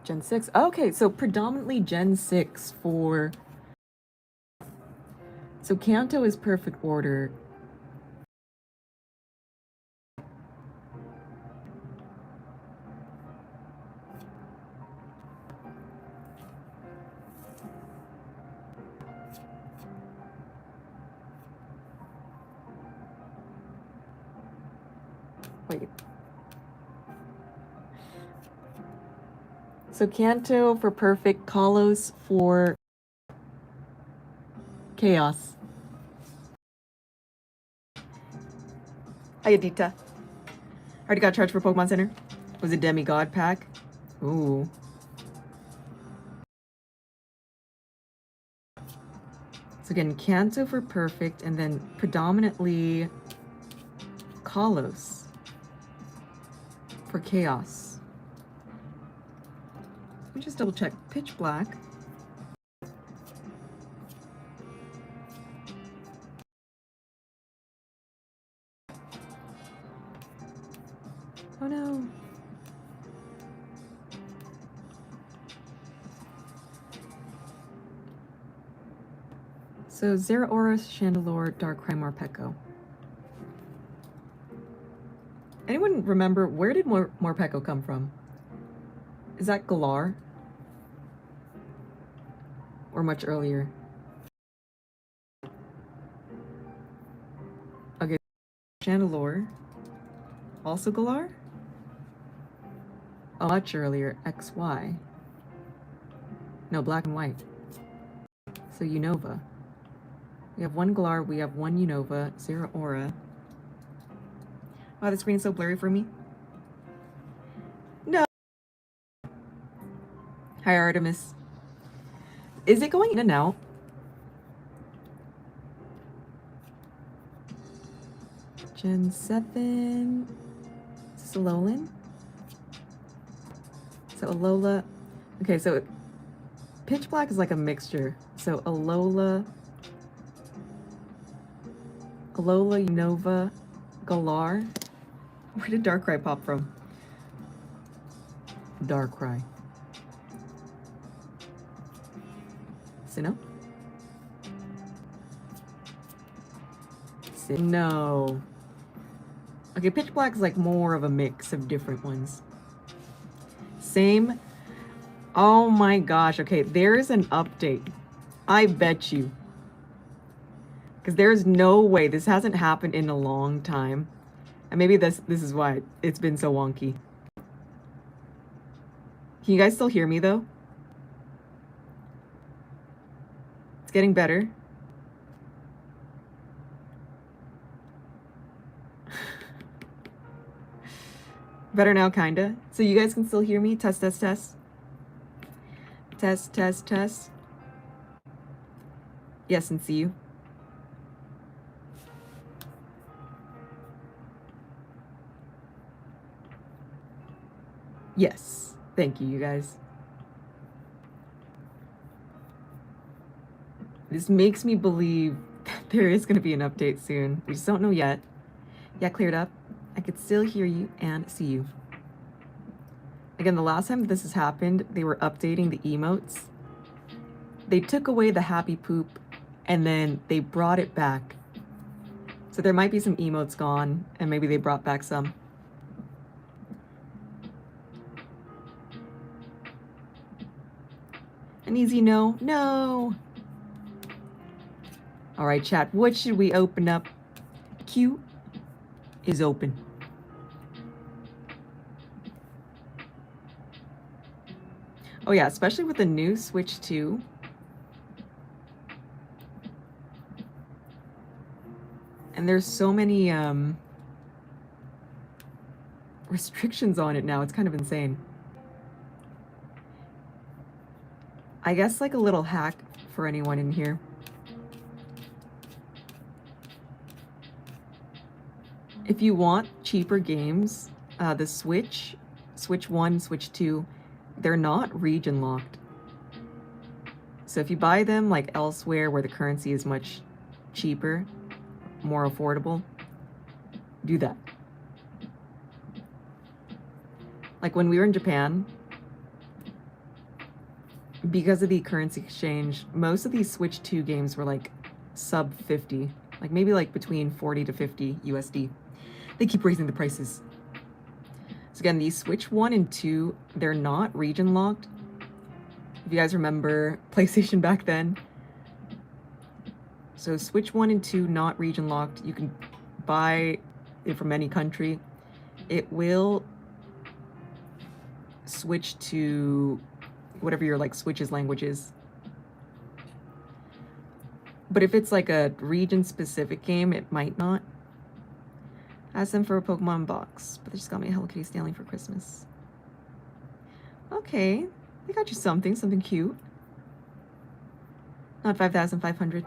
Gen 6. Okay, so predominantly Gen 6 for... So Kanto is perfect order. Wait. So Kanto for perfect, Kalos for chaos. Hi, Adita. Already got charged for Pokemon Center. Was it Demigod pack? Ooh. So again, Kanto for perfect, and then predominantly Kalos for chaos. Let me just double check. Pitch Black. Oh no. So Zeraora, Chandelure, Darkrai, Morpeko. Anyone remember, where did Morpeko come from? Is that Galar? Or much earlier? Okay, Chandelure. Also Galar? Oh, much earlier, XY. No, black and white. So Unova. We have one Galar, we have one Unova, Zeraora. Wow, the screen's so blurry for me. No. Hi, Artemis. Is it going in and out? Gen 7. Is this Alolan? So Alola. Okay, so Pitch Black is like a mixture. So Alola, Unova, Galar. Where did Darkrai pop from? Darkrai. Sinnoh? No. Okay, Pitch Black is like more of a mix of different ones. Same. Oh my gosh. Okay, there's an update. I bet you. Because there's no way this hasn't happened in a long time. And maybe this is why it's been so wonky. Can you guys still hear me though? It's getting better. Better now, kinda. So you guys can still hear me? Test, test, test. Test, test, test. Yes, and see you. Yes. Thank you, you guys. This makes me believe that there is going to be an update soon. We just don't know yet. Yeah, cleared up. I could still hear you and see you. Again, the last time this has happened, they were updating the emotes. They took away the happy poop and then they brought it back. So there might be some emotes gone and maybe they brought back some. An easy no. No. All right, chat. What should we open up? Q is open. Oh yeah, especially with the new Switch 2. And there's so many restrictions on it now. It's kind of insane. I guess like a little hack for anyone in here. If you want cheaper games, the Switch 1, Switch 2, they're not region locked. So if you buy them like elsewhere where the currency is much cheaper, more affordable, do that. Like when we were in Japan, because of the currency exchange, most of these Switch 2 games were like sub 50, like maybe like between 40 to 50 USD. They keep raising the prices. So again, these Switch 1 and 2, they're not region locked. If you guys remember PlayStation back then. So Switch 1 and 2, not region locked. You can buy it from any country. It will switch to whatever your like Switch's language is. But if it's like a region specific game, it might not. Ask them for a Pokemon box, but they just got me a Hello Kitty Stanley for Christmas. Okay, they got you something cute. Not 5,500.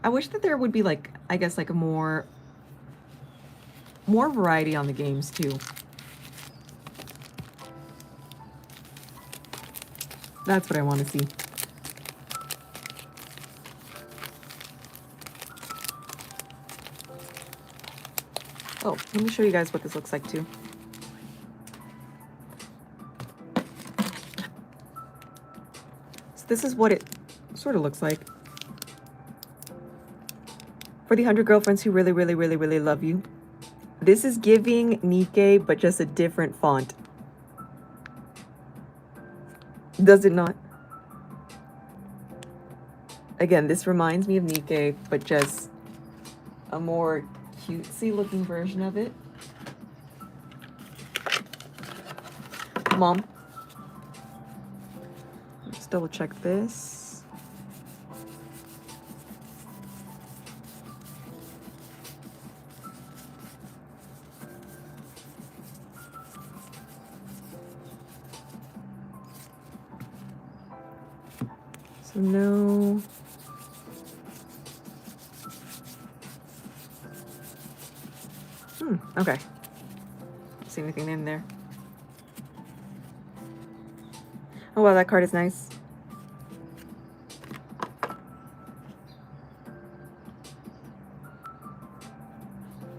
I wish that there would be like, I guess like a more variety on the games too. That's what I want to see. Oh, let me show you guys what this looks like too. So this is what it sort of looks like. For the 100 girlfriends who really, really, really, really love you. This is giving Nikkei, but just a different font. Does it not? Again, this reminds me of Nikkei, but just a more cutesy looking version of it. Mom. Let's double check this. So no. Okay. See anything in there? Oh wow, that card is nice.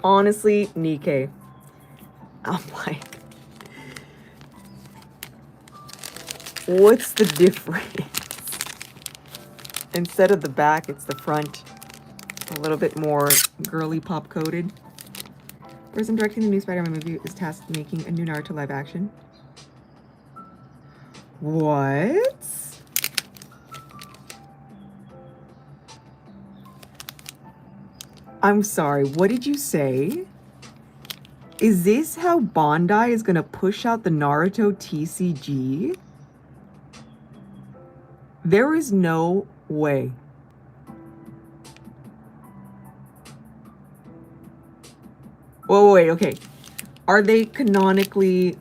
Honestly, Nikkei. I'm like, what's the difference? Instead of the back, it's the front. A little bit more girly pop coded. The person directing the new Spider-Man movie is tasked with making a new Naruto live action. What? I'm sorry, what did you say? Is this how Bandai is gonna push out the Naruto TCG? There is no way. Whoa, wait, okay. Are they canonically...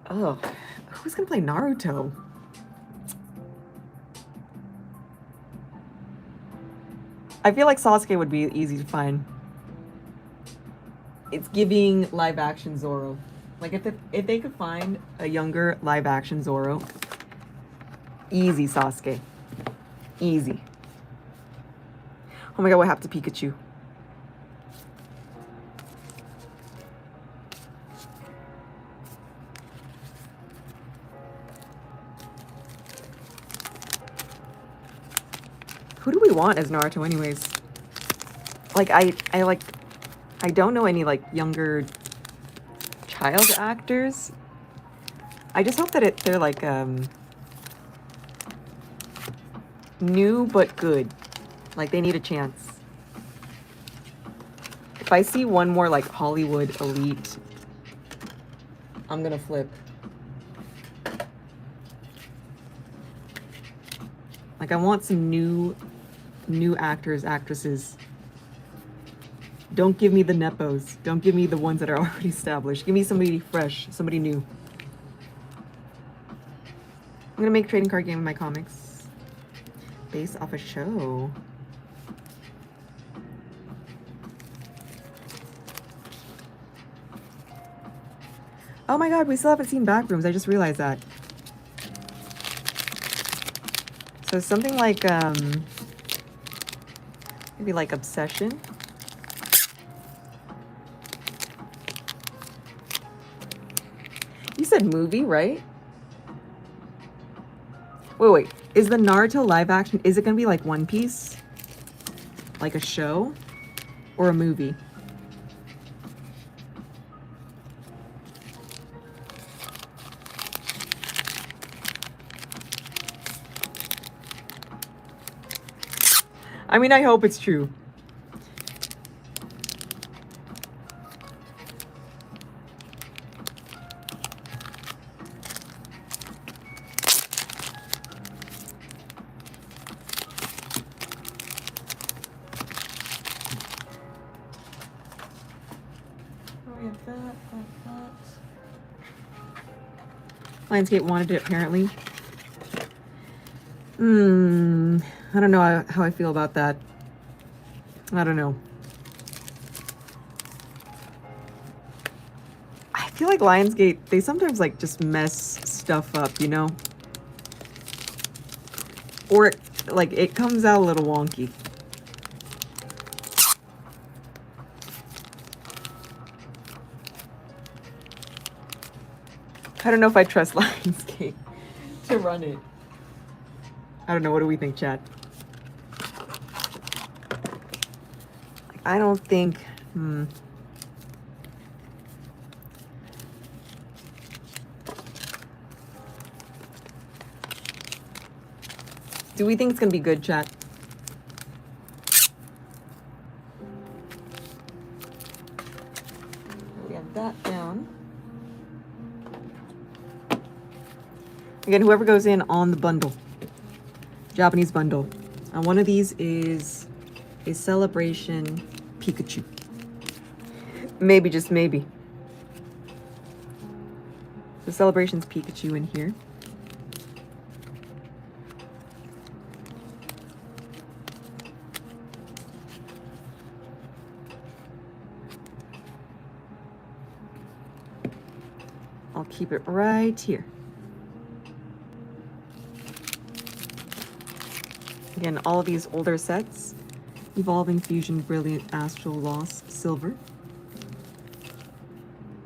Oh, who's gonna play Naruto? I feel like Sasuke would be easy to find. It's giving live action Zoro. Like if they could find a younger live action Zoro, easy Sasuke. Easy. Oh my god, what happened to Pikachu? Who do we want as Naruto anyways? Like I don't know any like younger child actors. I just hope that they're like new but good. Like they need a chance. If I see one more like Hollywood elite, I'm gonna flip. Like I want some new actors, actresses. Don't give me the nepos. Don't give me the ones that are already established. Give me somebody fresh, somebody new. I'm gonna make a trading card game in my comics. Based off a show. Oh my god, we still haven't seen Backrooms. I just realized that. So something like, maybe like Obsession. You said movie, right? Wait. Is the Naruto live action, is it gonna be like One Piece? Like a show? Or a movie? I mean, I hope it's true. Lionsgate wanted it, apparently. I don't know how I feel about that. I don't know. I feel like Lionsgate, they sometimes like just mess stuff up, you know? Or like it comes out a little wonky. I don't know if I trust Lionsgate to run it. I don't know. What do we think, chat? I don't think. Do we think it's gonna be good, chat? We have that down. Again, whoever goes in on the bundle, Japanese bundle, one of these is a Celebration Pikachu. Maybe, just maybe. The Celebration's Pikachu in here. I'll keep it right here. Again, all of these older sets. Evolving Fusion, Brilliant, Astral, Lost, Silver.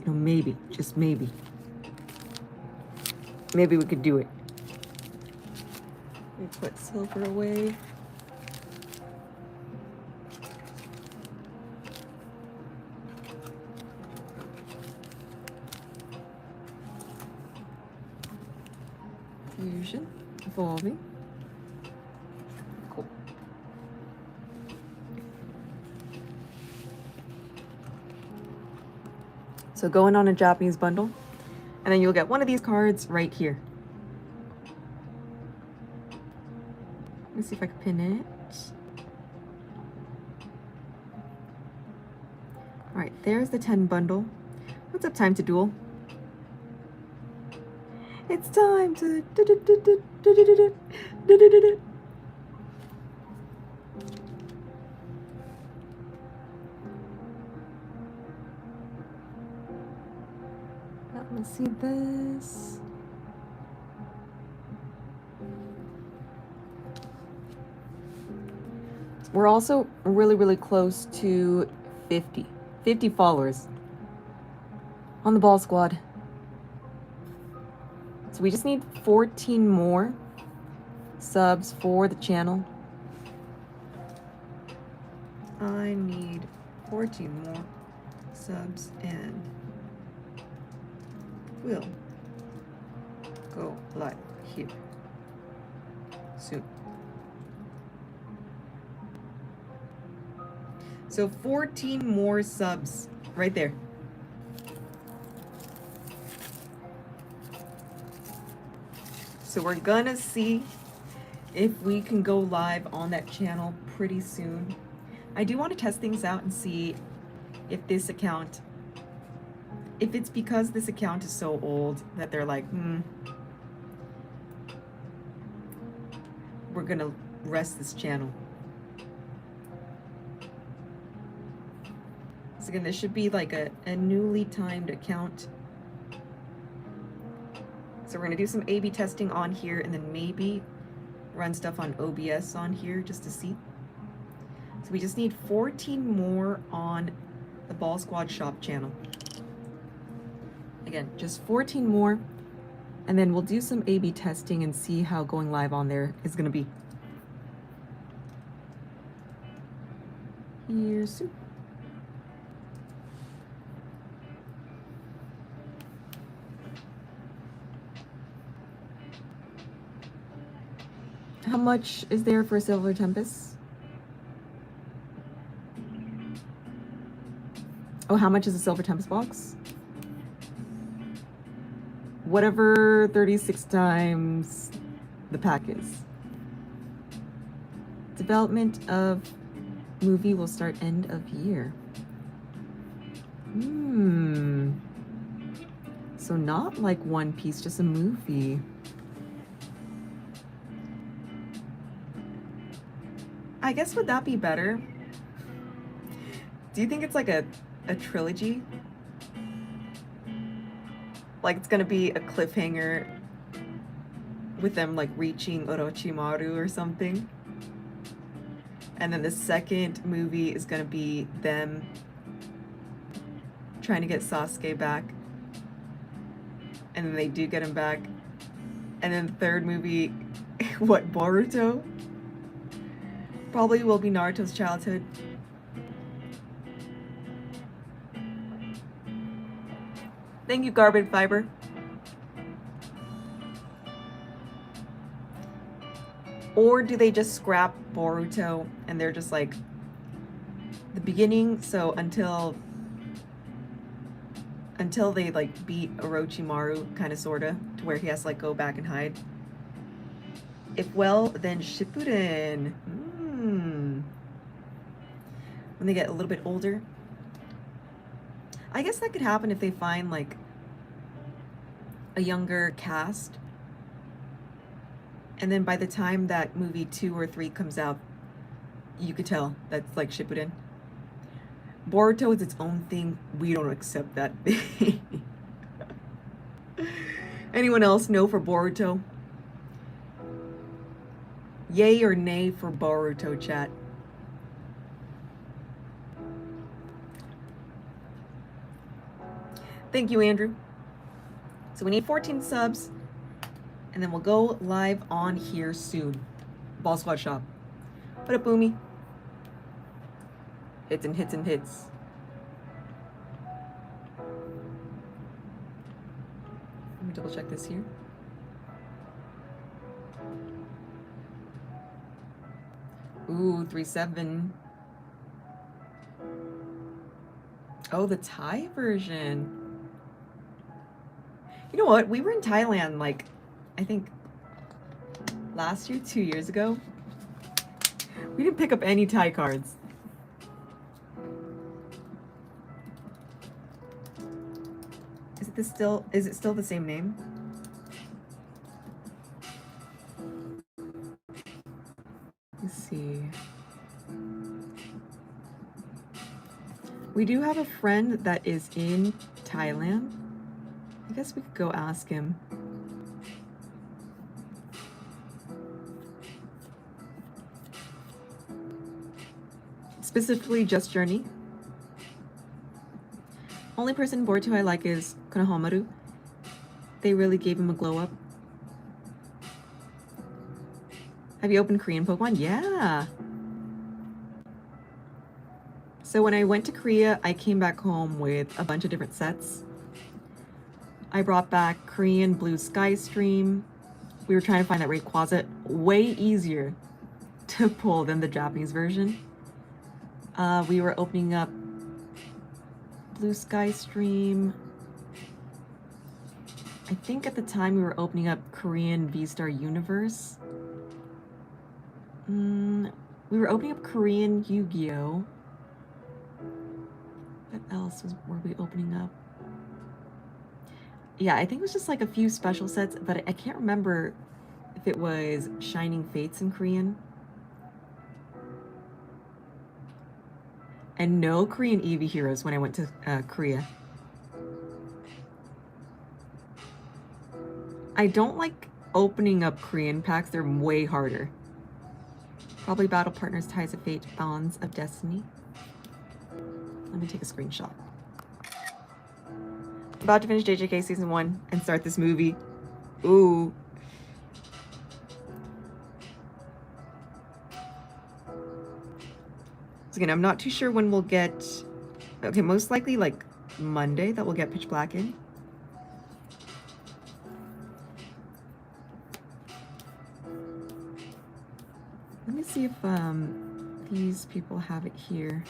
You know, maybe, just maybe. Maybe we could do it. We put Silver away. Fusion, Evolving. Cool. So going on a Japanese bundle, and then you'll get one of these cards right here. Let me see if I can pin it. All right, there's the 10 bundle. What's up, Time to Duel? It's time to Let me see this. We're also really close to 50 followers on the Ball Squad. So we just need 14 more subs for the channel. I need 14 more subs and we'll go live here soon. So 14 more subs right there. So we're gonna see if we can go live on that channel pretty soon. I do want to test things out and see if this account, if it's because this account is so old that they're like, we're gonna rest this channel. So again, this should be like a newly timed account. So we're gonna do some A/B testing on here and then maybe run stuff on OBS on here just to see. So we just need 14 more on the Ball Squad shop channel. Again, just 14 more, and then we'll do some A/B testing and see how going live on there is gonna be. Here's Sue. How much is there for a Silver Tempest? Oh, how much is a Silver Tempest box? Whatever 36 times the pack is. Development of movie will start end of year. So not like One Piece, just a movie. I guess would that be better? Do you think it's like a trilogy? Like it's gonna be a cliffhanger with them like reaching Orochimaru or something. And then the second movie is gonna be them trying to get Sasuke back. And then they do get him back. And then the third movie, what, Boruto? Probably will be Naruto's childhood. Thank you, Carbon Fiber. Or do they just scrap Boruto and they're just like the beginning, so until they like beat Orochimaru, kind of sorta, to where he has to like go back and hide. If well, then Shippuden. When they get a little bit older. I guess that could happen if they find like a younger cast. And then by the time that movie 2 or 3 comes out, you could tell that's like Shippuden. Boruto is its own thing. We don't accept that thing. Anyone else know for Boruto? Yay or nay for Boruto, chat? Thank you, Andrew. So we need 14 subs, and then we'll go live on here soon. Ball Squad Shop. What up, Boomy? Hits and hits and hits. Let me double check this here. Ooh, 3-7. Oh, the Thai version. You know what? We were in Thailand, like, I think last year, 2 years ago. We didn't pick up any Thai cards. Is it still the same name? Let's see. We do have a friend that is in Thailand. I guess we could go ask him. Specifically, Just Journey. Only person Boruto I like is Konohamaru. They really gave him a glow up. Have you opened Korean Pokemon? Yeah. So when I went to Korea, I came back home with a bunch of different sets. I brought back Korean Blue Sky Stream. We were trying to find that Rayquaza. Way easier to pull than the Japanese version. We were opening up Blue Sky Stream. I think at the time we were opening up Korean V-Star Universe. We were opening up Korean Yu-Gi-Oh! What else were we opening up? Yeah, I think it was just like a few special sets, but I can't remember if it was Shining Fates in Korean. And no Korean Eevee heroes when I went to Korea. I don't like opening up Korean packs. They're way harder. Probably Battle Partners, Ties of Fate, Bonds of Destiny. Let me take a screenshot. About to finish JJK Season 1 and start this movie. Ooh. So again, I'm not too sure when we'll get... Okay, most likely like Monday that we'll get Pitch Black in. Let me see if these people have it here.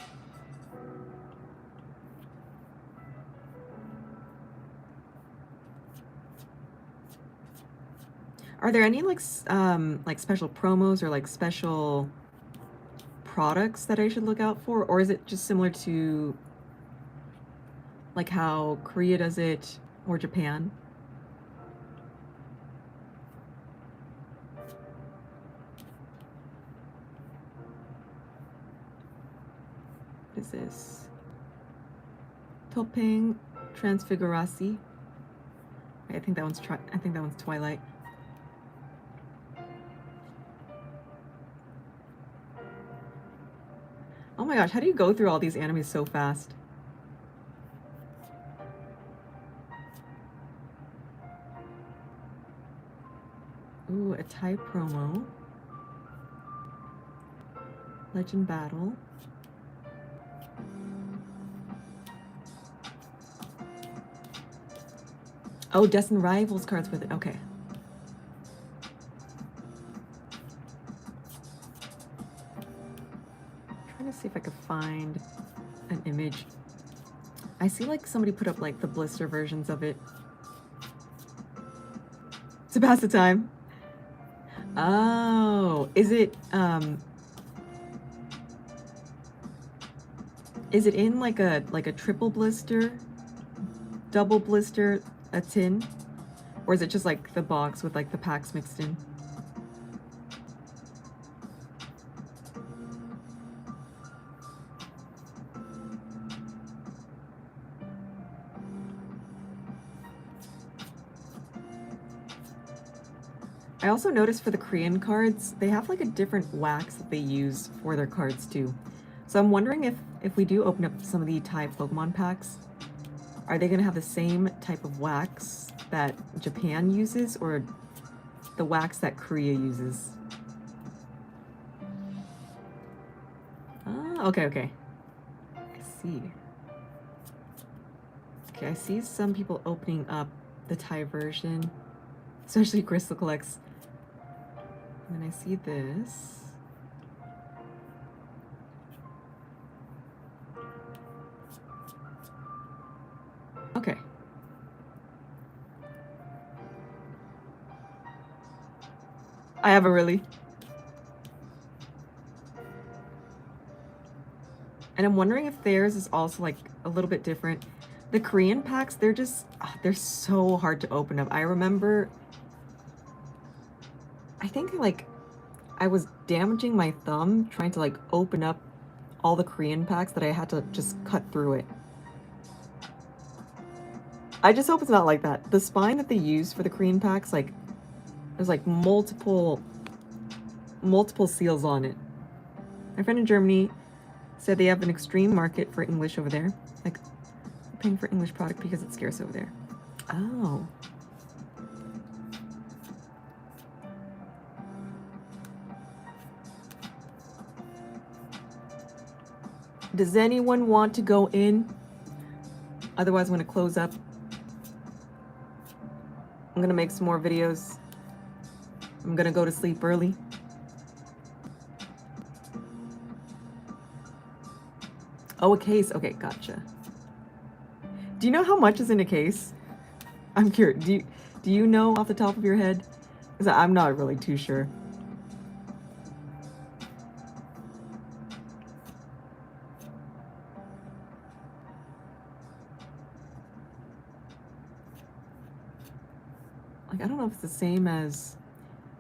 Are there any like special promos or like special products that I should look out for, or is it just similar to like how Korea does it or Japan? What is this? Topeng Transfigurasi. I think that one's Twilight. Oh my gosh, how do you go through all these animes so fast? Ooh, a Thai promo. Legend Battle. Oh, Destined Rivals cards with it. Okay. Trying to see if I could find an image. I see like somebody put up like the blister versions of it to pass the time. Oh, is it in like a triple blister, double blister, a tin? Or is it just like the box with like the packs mixed in? I also noticed for the Korean cards, they have like a different wax that they use for their cards too. So I'm wondering if we do open up some of the Thai Pokemon packs, are they gonna have the same type of wax that Japan uses or the wax that Korea uses? Ah, okay, okay. I see. Okay, I see some people opening up the Thai version, especially Crystal Collects. And then I see this. Okay. I have a really. And I'm wondering if theirs is also like a little bit different. The Korean packs, they're just, they're so hard to open up. I remember, I think like I was damaging my thumb trying to like open up all the Korean packs that I had to just cut through it. I just hope it's not like that. The spine that they use for the Korean packs, like, there's like multiple seals on it. My friend in Germany said they have an extreme market for English over there. Like, paying for English product because it's scarce over there. Oh. Does anyone want to go in? Otherwise, I'm going to close up. I'm going to make some more videos. I'm going to go to sleep early. Oh, a case. Okay, gotcha. Do you know how much is in a case? I'm curious. Do you know off the top of your head? Because I'm not really too sure. Like, I don't know if it's the same as...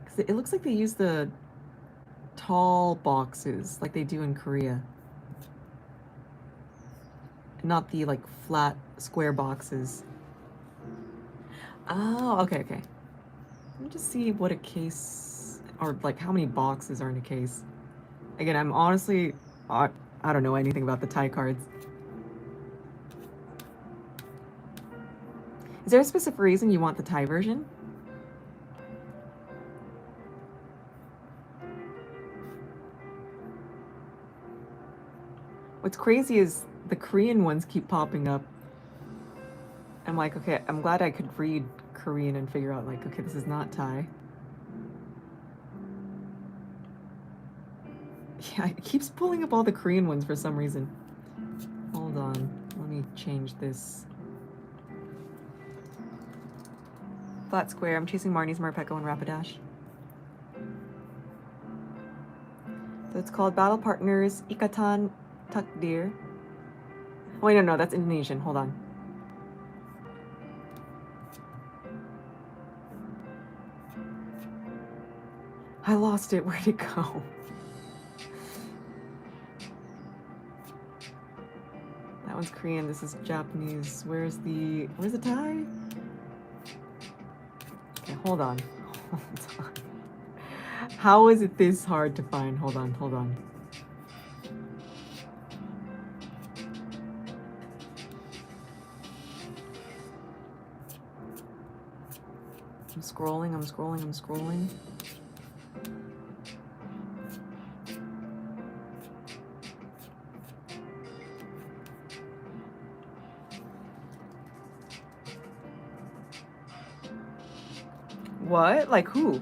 Because it looks like they use the tall boxes like they do in Korea. Not the, like, flat, square boxes. Oh, okay, okay. Let me just see what a case... Or, like, how many boxes are in a case. Again, I'm honestly... I don't know anything about the Thai cards. Is there a specific reason you want the Thai version? What's crazy is the Korean ones keep popping up. I'm like, okay, I'm glad I could read Korean and figure out, like, okay, this is not Thai. Yeah, it keeps pulling up all the Korean ones for some reason. Hold on, let me change this. Flat square, I'm chasing Marnie's Marpeco and Rapidash. So it's called Battle Partners Ikatan Takdir. Oh, wait, no, that's Indonesian. Hold on. I lost it. Where'd it go? That one's Korean. This is Japanese. Where's the Thai? Okay, hold on. Hold on. How is it this hard to find? Hold on, hold on. I'm scrolling, I'm scrolling, I'm scrolling. What? Like who?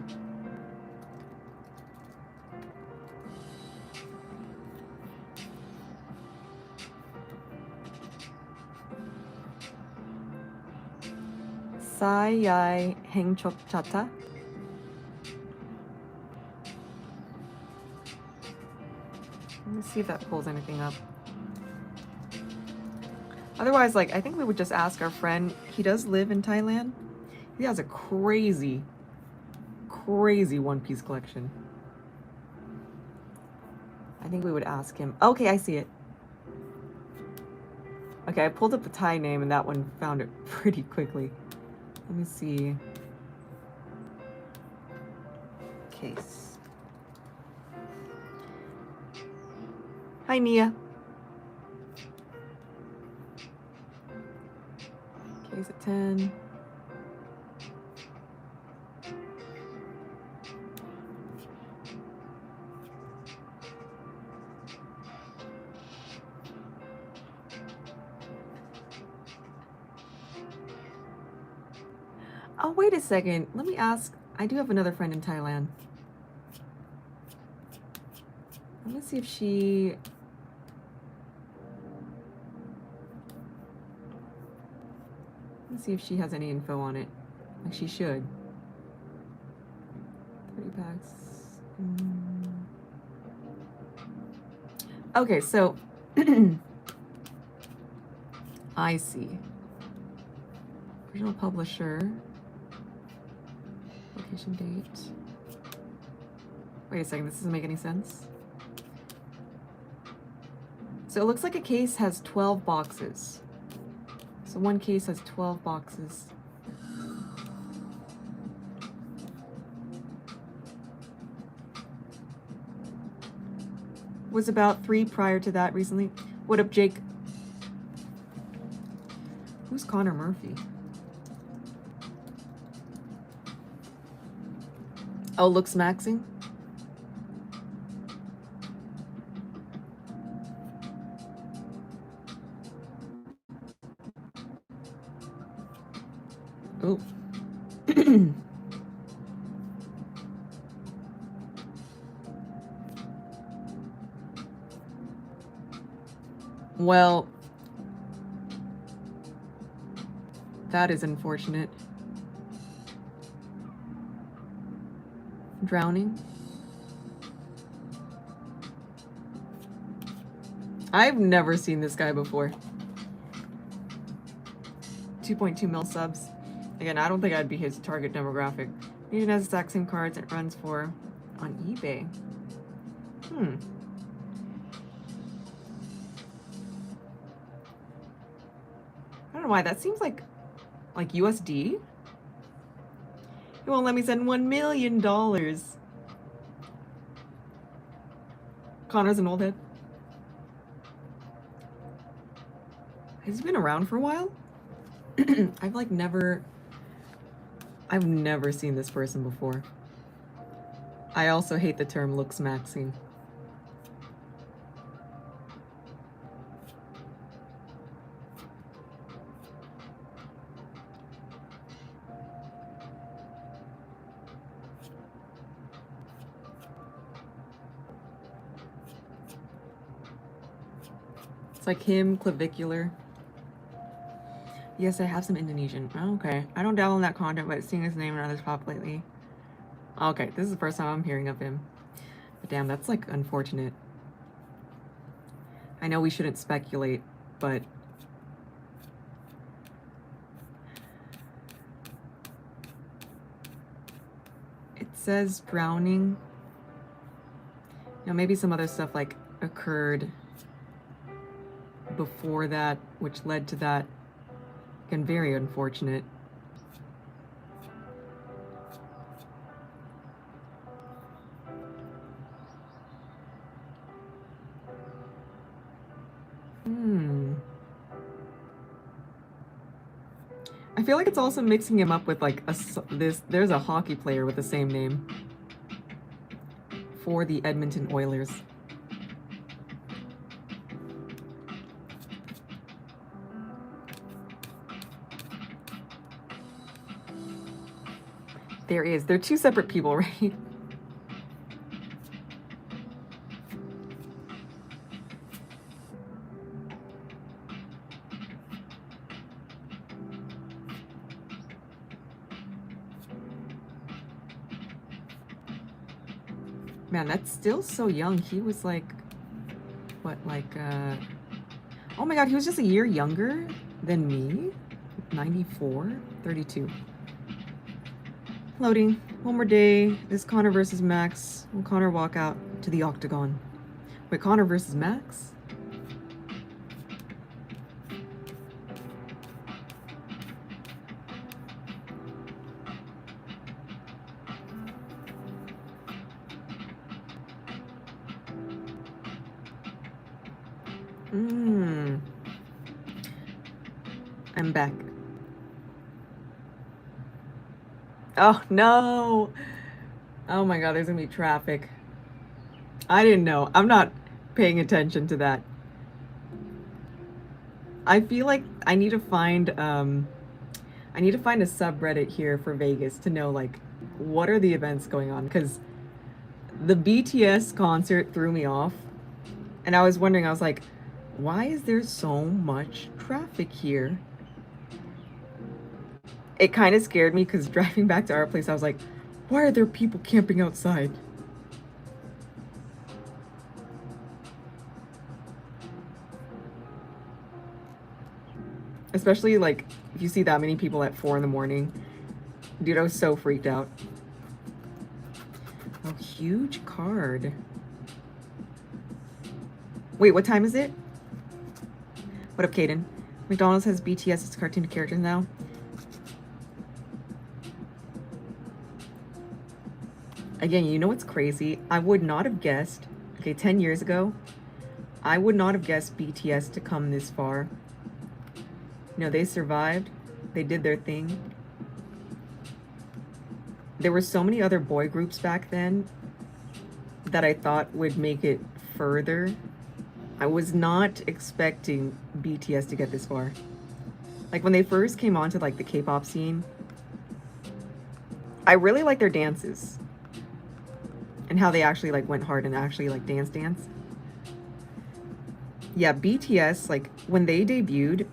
Sayai Hengchok Chata? Let me see if that pulls anything up. Otherwise, like, I think we would just ask our friend. He does live in Thailand. He has a crazy, crazy One Piece collection. I think we would ask him. Okay, I see it. Okay, I pulled up the Thai name and that one found it pretty quickly. Let me see. Case. Hi, Nia. Case at 10. Oh, wait a second. Let me ask. I do have another friend in Thailand. Let me see if she... Let me see if she has any info on it. Like she should. 30 packs. Okay, so... I see. Original publisher. Location date. Wait a second, this doesn't make any sense. So it looks like a case has 12 boxes. So one case has 12 boxes. Was about 3 prior to that recently. What up, Jake? Who's Connor Murphy? Oh, looks maxing? Oh. Well, that is unfortunate. Drowning. I've never seen this guy before. 2.2 mil subs. Again, I don't think I'd be his target demographic. Even has exact same cards it runs for on eBay. I don't know why. That seems like USD. He won't let me send $1 million. Connor's an old head. Has he been around for a while? I've never seen this person before. I also hate the term looks maxing. It's like him, clavicular. Yes, I have some Indonesian. Oh, okay. I don't dabble in that content, but seeing his name and others pop lately. Okay, this is the first time I'm hearing of him. But damn, that's like unfortunate. I know we shouldn't speculate, but it says drowning. You know, maybe some other stuff like occurred before that, which led to that. Again, very unfortunate. I feel like it's also mixing him up with like there's a hockey player with the same name for the Edmonton Oilers. There is. They're two separate people, right? Man, that's still so young. He was like, what, like, oh my God, he was just a year younger than me. 94, 32. Loading. One more day. This Connor versus Max. Will Connor walk out to the octagon? Wait, Connor versus Max? I'm back. Oh, no. Oh my God, there's gonna be traffic. I didn't know. I'm not paying attention to that. I feel like I need to find a subreddit here for Vegas to know like what are the events going on, because the BTS concert threw me off and I was wondering, I was like, why is there so much traffic here? It kind of scared me because driving back to our place, I was like, why are there people camping outside? Especially like if you see that many people at 4 in the morning. Dude, I was so freaked out. Oh, huge card. Wait, what time is it? What up, Caden? McDonald's has BTS as cartoon characters now. Again, you know what's crazy? I would not have guessed, okay, 10 years ago, I would not have guessed BTS to come this far. You know, they survived. They did their thing. There were so many other boy groups back then that I thought would make it further. I was not expecting BTS to get this far. Like when they first came onto like the K-pop scene, I really like their dances and how they actually like went hard and actually like dance. Yeah, BTS, like when they debuted,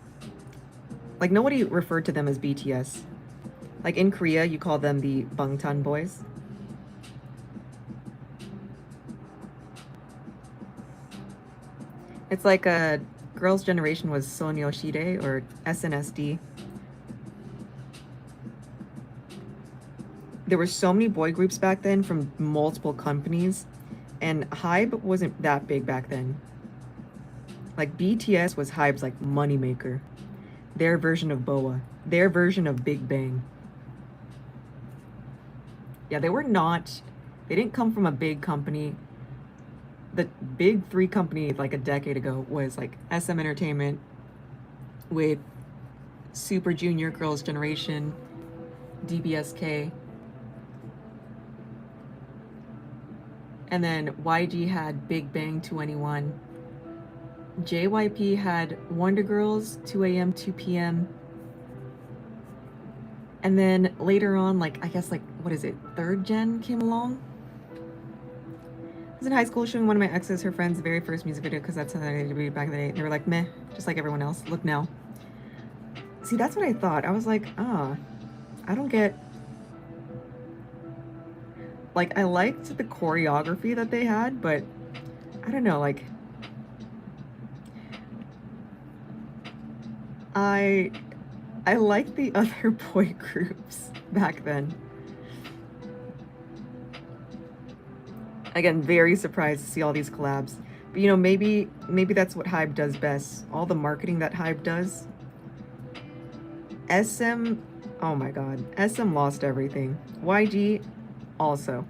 like nobody referred to them as BTS. Like in Korea, you call them the Bangtan Boys. It's like a girls' generation was Sonyeoshide or SNSD. There were so many boy groups back then from multiple companies, and HYBE wasn't that big back then. Like BTS was HYBE's like moneymaker. Their version of BoA. Their version of Big Bang. Yeah, they didn't come from a big company. The big three company like a decade ago was like SM Entertainment with Super Junior Girls' Generation, DBSK. And then YG had Big Bang 2NE1. JYP had Wonder Girls, 2 a.m., 2 p.m. And then later on, like, I guess, like, what is it? Third gen came along. I was in high school showing one of my exes, her friend's very first music video, because that's how they did back in the day. They were like, meh, just like everyone else. Look now. See, that's what I thought. I was like, I don't get... Like, I liked the choreography that they had, but I don't know, like... I liked the other boy groups back then. Again, very surprised to see all these collabs. But you know, maybe that's what HYBE does best. All the marketing that HYBE does. SM, oh my God. SM lost everything. YG also.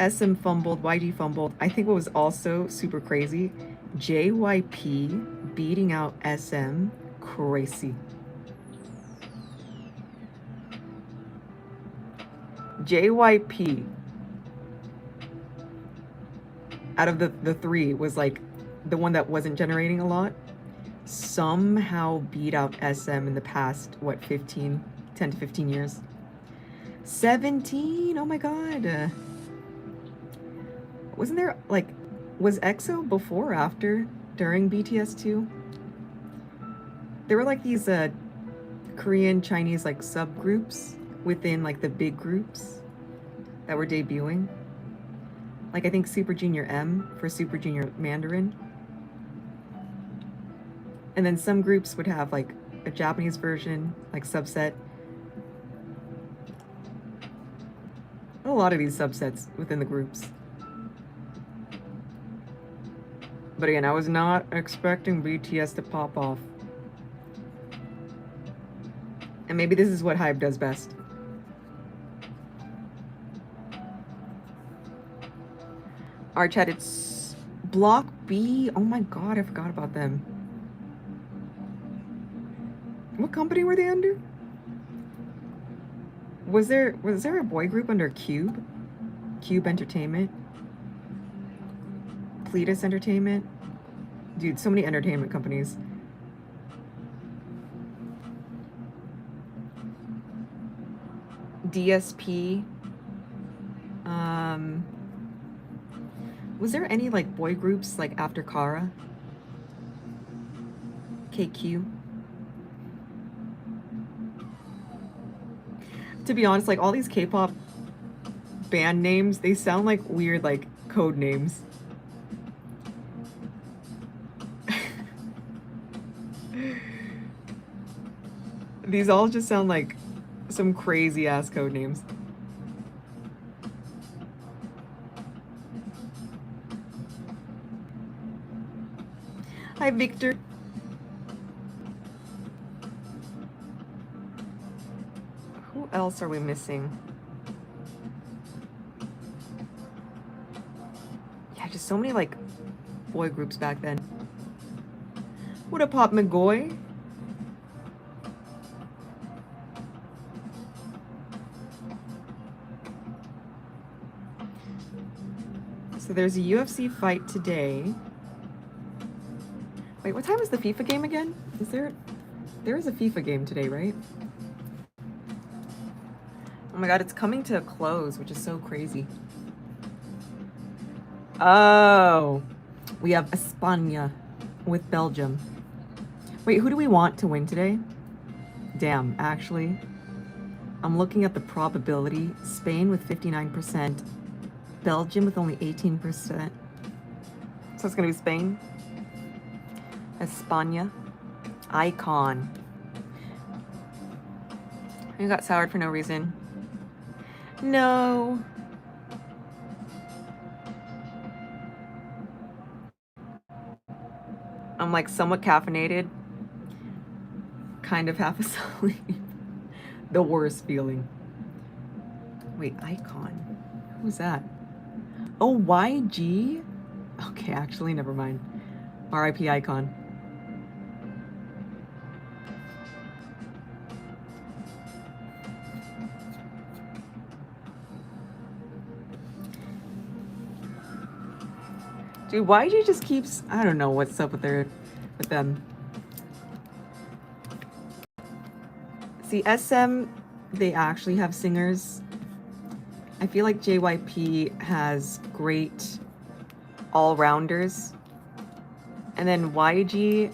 SM fumbled, YG fumbled. I think what was also super crazy, JYP beating out SM, crazy. JYP, out of the three, was like the one that wasn't generating a lot. Somehow beat out SM in the past, what, 10 to 15 years? 17, oh my god. Wasn't there, like, was EXO before or after, during BTS2? There were like these Korean, Chinese like subgroups within like the big groups that were debuting. Like I think Super Junior M for Super Junior Mandarin. And then some groups would have like a Japanese version, like subset. A lot of these subsets within the groups. But again, I was not expecting BTS to pop off. And maybe this is what HYBE does best. Our chat, it's Block B. Oh my god, I forgot about them. What company were they under? Was there a boy group under Cube? Cube Entertainment? Cletus Entertainment? Dude, so many entertainment companies. DSP. Was there any like boy groups like after Kara? KQ? To be honest, like all these K-pop band names, they sound like weird like code names. These all just sound like some crazy ass code names. Hi, Victor. Who else are we missing? Yeah, just so many like boy groups back then. What up, Pop McGoy? So there's a UFC fight today. Wait, what time is the FIFA game again? There is a FIFA game today, right? Oh my god, it's coming to a close, which is so crazy. Oh, we have España with Belgium. Wait, who do we want to win today? Damn, actually, I'm looking at the probability. Spain with 59%, Belgium with only 18%. So it's gonna be Spain. España. Icon. You got soured for no reason. No. I'm like somewhat caffeinated. Kind of half asleep. The worst feeling. Wait, Icon. Who's that? Oh, YG? Okay, actually, never mind. RIP Icon. Dude, YG just keeps, I don't know what's up with them. See, SM, they actually have singers. I feel like JYP has great all-rounders. And then YG,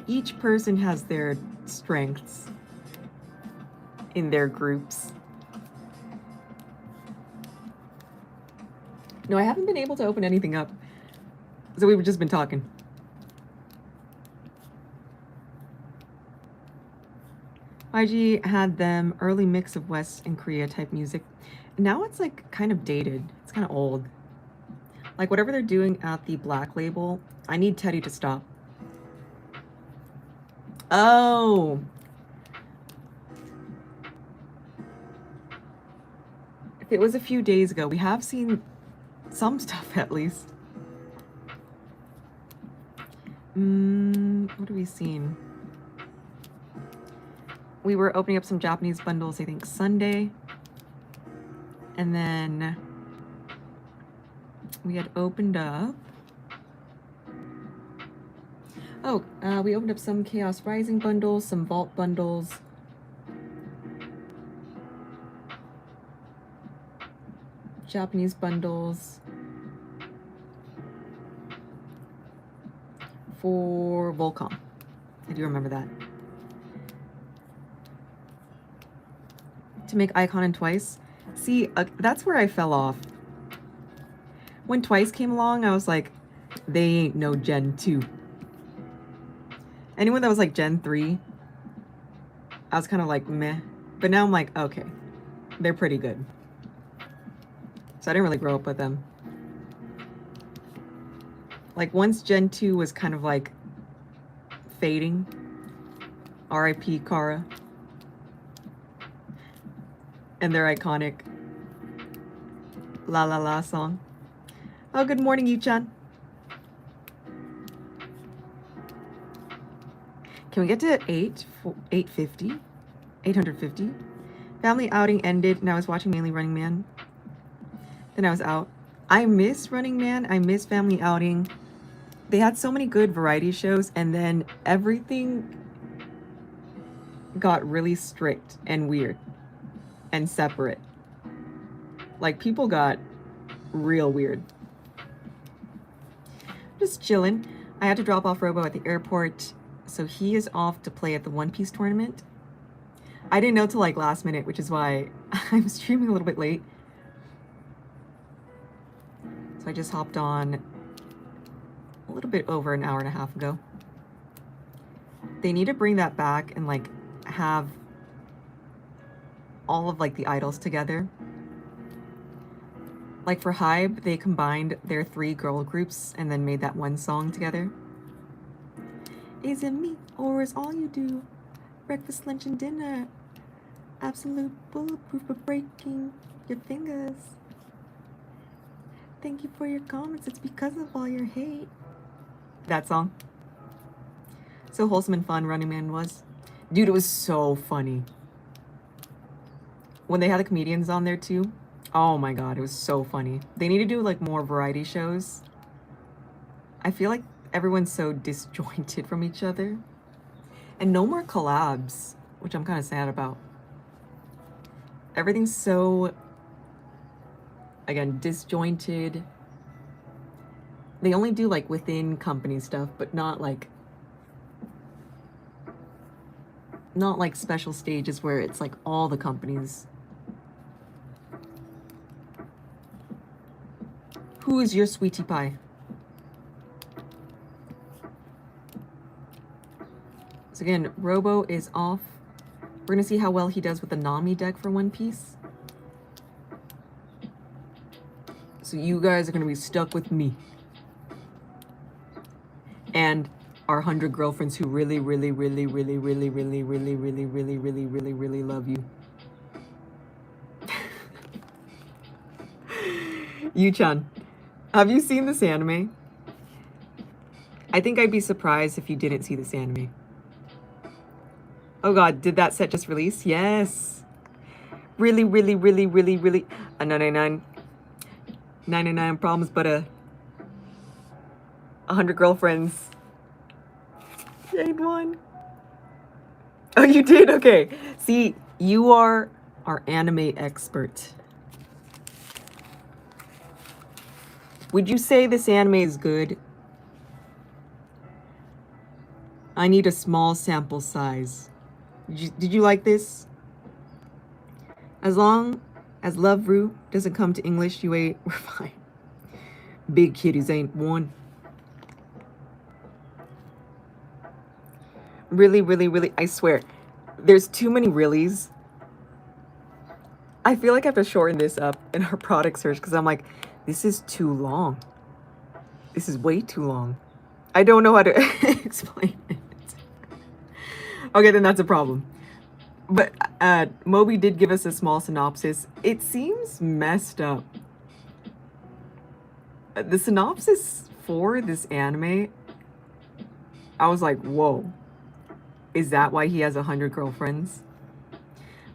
each person has their strengths in their groups. No, I haven't been able to open anything up. So we've just been talking. YG had them early mix of West and Korea type music. Now it's like kind of dated. It's kind of old. Like whatever they're doing at the Black label, I need Teddy to stop. Oh. If it was a few days ago, we have seen some stuff at least. What have we seen? we were opening up some Japanese bundles, I think Sunday. And then we had opened up, we opened up some Chaos Rising bundles, some Vault bundles. Japanese bundles for Volcom. I do remember that. To make Icon and Twice. See, that's where I fell off. When Twice came along, I was like, they ain't no Gen 2. Anyone that was like Gen 3, I was kind of like, meh. But now I'm like, okay, they're pretty good. So I didn't really grow up with them. Like once Gen 2 was kind of like fading, R.I.P. Kara. And their iconic La La La song. Oh, good morning, Yu-chan. Can we get to 850? 850? Family outing ended and I was watching mainly Running Man. Then I was out. I miss Running Man. I miss Family Outing. They had so many good variety shows and then everything got really strict and weird and separate. Like people got real weird. Just chilling. I had to drop off Robo at the airport, so he is off to play at the One Piece tournament. I didn't know till like last minute, which is why I'm streaming a little bit late. So I just hopped on a little bit over an hour and a half ago. They need to bring that back and like have all of like the idols together. Like for Hybe, they combined their 3 girl groups and then made that one song together. Is it me or is all you do? Breakfast, lunch, and dinner. Absolute bulletproof for breaking your fingers. Thank you for your comments. It's because of all your hate. That song. So wholesome and fun Running Man was. Dude, it was so funny. When they had the comedians on there too. Oh my god, it was so funny. They need to do like more variety shows. I feel like everyone's so disjointed from each other. And no more collabs, which I'm kind of sad about. Everything's so, again, disjointed. They only do like within company stuff, but not like special stages where it's like all the companies. Who is your sweetie pie? So again, Robo is off. We're gonna see how well he does with the Nami deck for One Piece. So you guys are gonna be stuck with me. And our 100 girlfriends who really, really, really, really, really, really, really, really, really, really, really, really love you. Yu-chan, have you seen this anime? I think I'd be surprised if you didn't see this anime. Oh god, did that set just release? Yes. Really, really, really, really, really. A 99 problems, but 100 girlfriends. Shade one. Oh, you did? Okay. See, you are our anime expert. Would you say this anime is good? I need a small sample size. Did you like this? As long as Love Ru doesn't come to English, you ain't, we're fine. Big kitties ain't one. Really, really, really, I swear, there's too many reallys. I feel like I have to shorten this up in our product search because I'm like, this is too long. This is way too long. I don't know how to explain it. Okay, then that's a problem. But Moby did give us a small synopsis. It seems messed up. The synopsis for this anime, I was like, whoa. Is that why he has 100 girlfriends?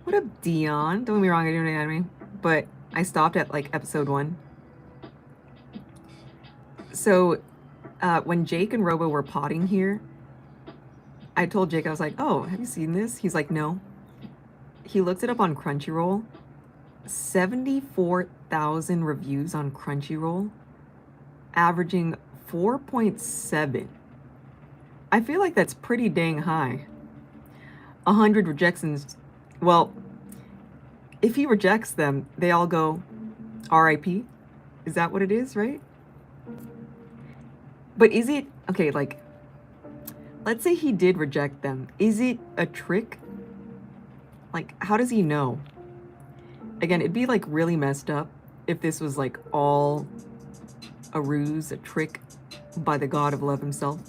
What up, Dion? Don't get me wrong, I do an anime, but I stopped at like episode 1. So when Jake and Robo were potting here, I told Jake, I was like, oh, have you seen this? He's like, no. He looked it up on Crunchyroll. 74,000 reviews on Crunchyroll, averaging 4.7. I feel like that's pretty dang high. 100 rejections. Well, if he rejects them, they all go RIP. Is that what it is, right? But is it, okay, like, let's say he did reject them. Is it a trick? Like, how does he know? Again, it'd be like really messed up if this was like all a ruse, a trick by the god of love himself.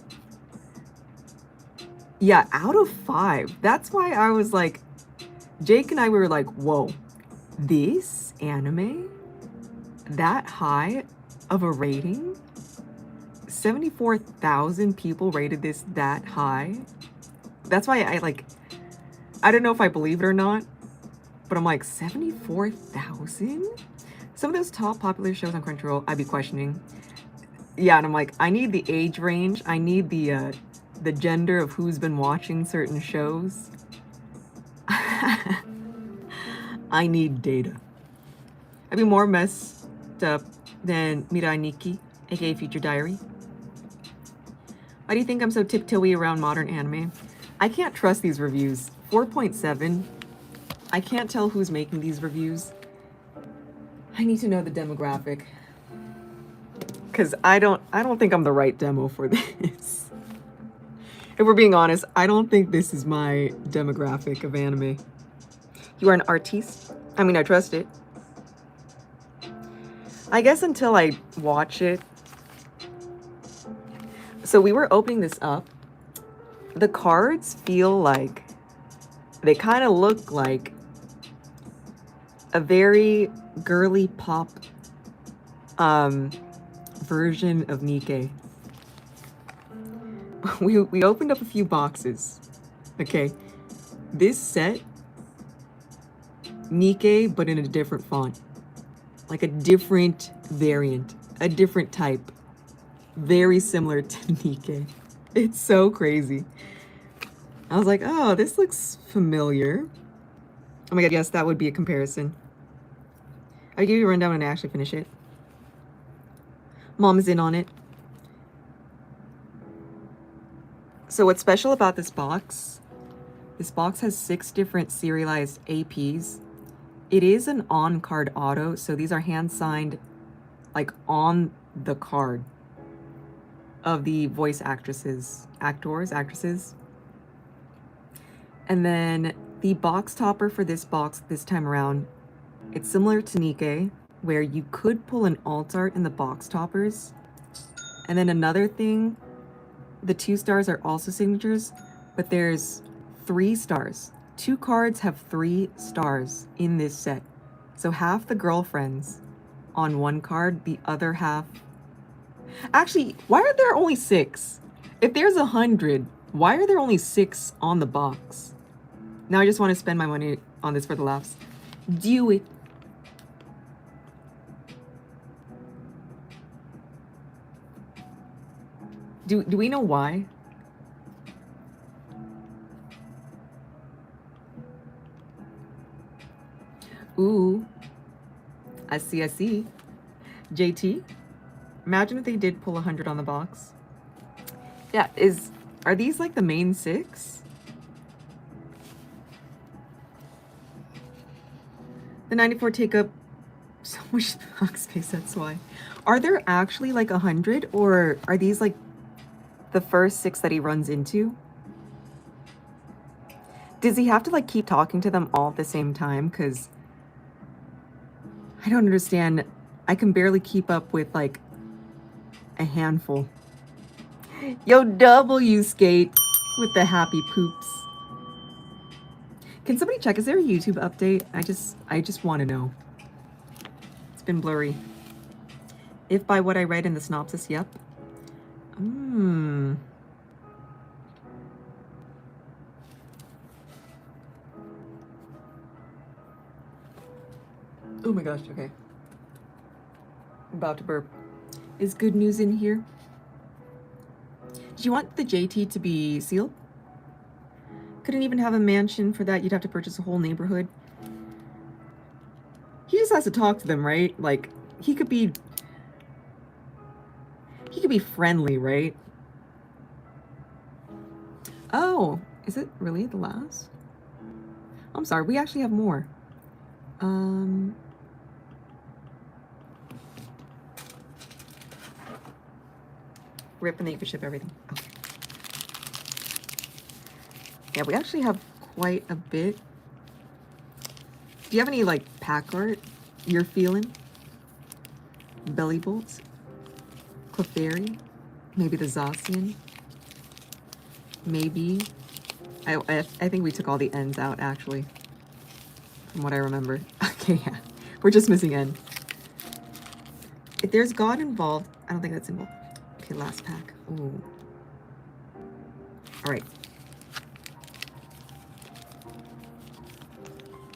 Yeah, out of 5. That's why I was like, Jake and I, we were like, whoa, this anime? That high of a rating? 74,000 people rated this that high. That's why I don't know if I believe it or not, but I'm like, 74,000? Some of those top popular shows on Crunchyroll, I'd be questioning. Yeah, and I'm like, I need the age range. I need the gender of who's been watching certain shows. I need data. I'd be more messed up than Mirai Nikki, aka Future Diary. Why do you think I'm so tiptoey around modern anime? I can't trust these reviews. 4.7. I can't tell who's making these reviews. I need to know the demographic. Cause I don't think I'm the right demo for this. If we're being honest, I don't think this is my demographic of anime. You are an artiste? I mean, I trust it. I guess until I watch it. So we were opening this up. The cards feel like, they kind of look like a very girly pop version of Nikkei. We opened up a few boxes. Okay. This set, Nikkei, but in a different font. Like a different variant, a different type. Very similar to Nikkei. It's so crazy. I was like, oh, this looks familiar. Oh my god, yes, that would be a comparison. I'll give you a rundown when I actually finish it. Mom is in on it. So what's special about this box has 6 different serialized APs. It is an on-card auto, so these are hand-signed, like, on the card of the voice actresses. And then the box topper for this box this time around, it's similar to Nikkei, where you could pull an alt art in the box toppers. And then another thing, the 2 stars are also signatures, but there's 3 stars. 2 cards have 3 stars in this set. So half the girlfriends on one card, the other half... Actually, why are there only 6? If there's 100, why are there only 6 on the box? Now I just want to spend my money on this for the laughs. Do it. Do we know why? Ooh. I see. JT? Imagine if they did pull 100 on the box. Yeah, are these like the main 6? The 94 take up so much box space, that's why. Are there actually like 100, or are these like the first 6 that he runs into? Does he have to like keep talking to them all at the same time? Because I don't understand. I can barely keep up with like a handful. Yo, W skate with the happy poops. Can somebody check? Is there a YouTube update? I just want to know. It's been blurry. If by what I read in the synopsis, yep. Oh my gosh, okay. I'm about to burp. Is good news in here? Did you want the JT to be sealed? Couldn't even have a mansion for that. You'd have to purchase a whole neighborhood. He just has to talk to them, right? Like, he could be friendly, right? Oh, is it really the last? I'm sorry, we actually have more. Rip, and then you can ship everything. Okay. Yeah, we actually have quite a bit. Do you have any, like, pack art you're feeling? Belly bolts? Clefairy? Maybe the Zacian? Maybe. I think we took all the ends out, actually. From what I remember. Okay, yeah. We're just missing N. If there's God involved, I don't think that's involved. Okay, last pack. Ooh. All right.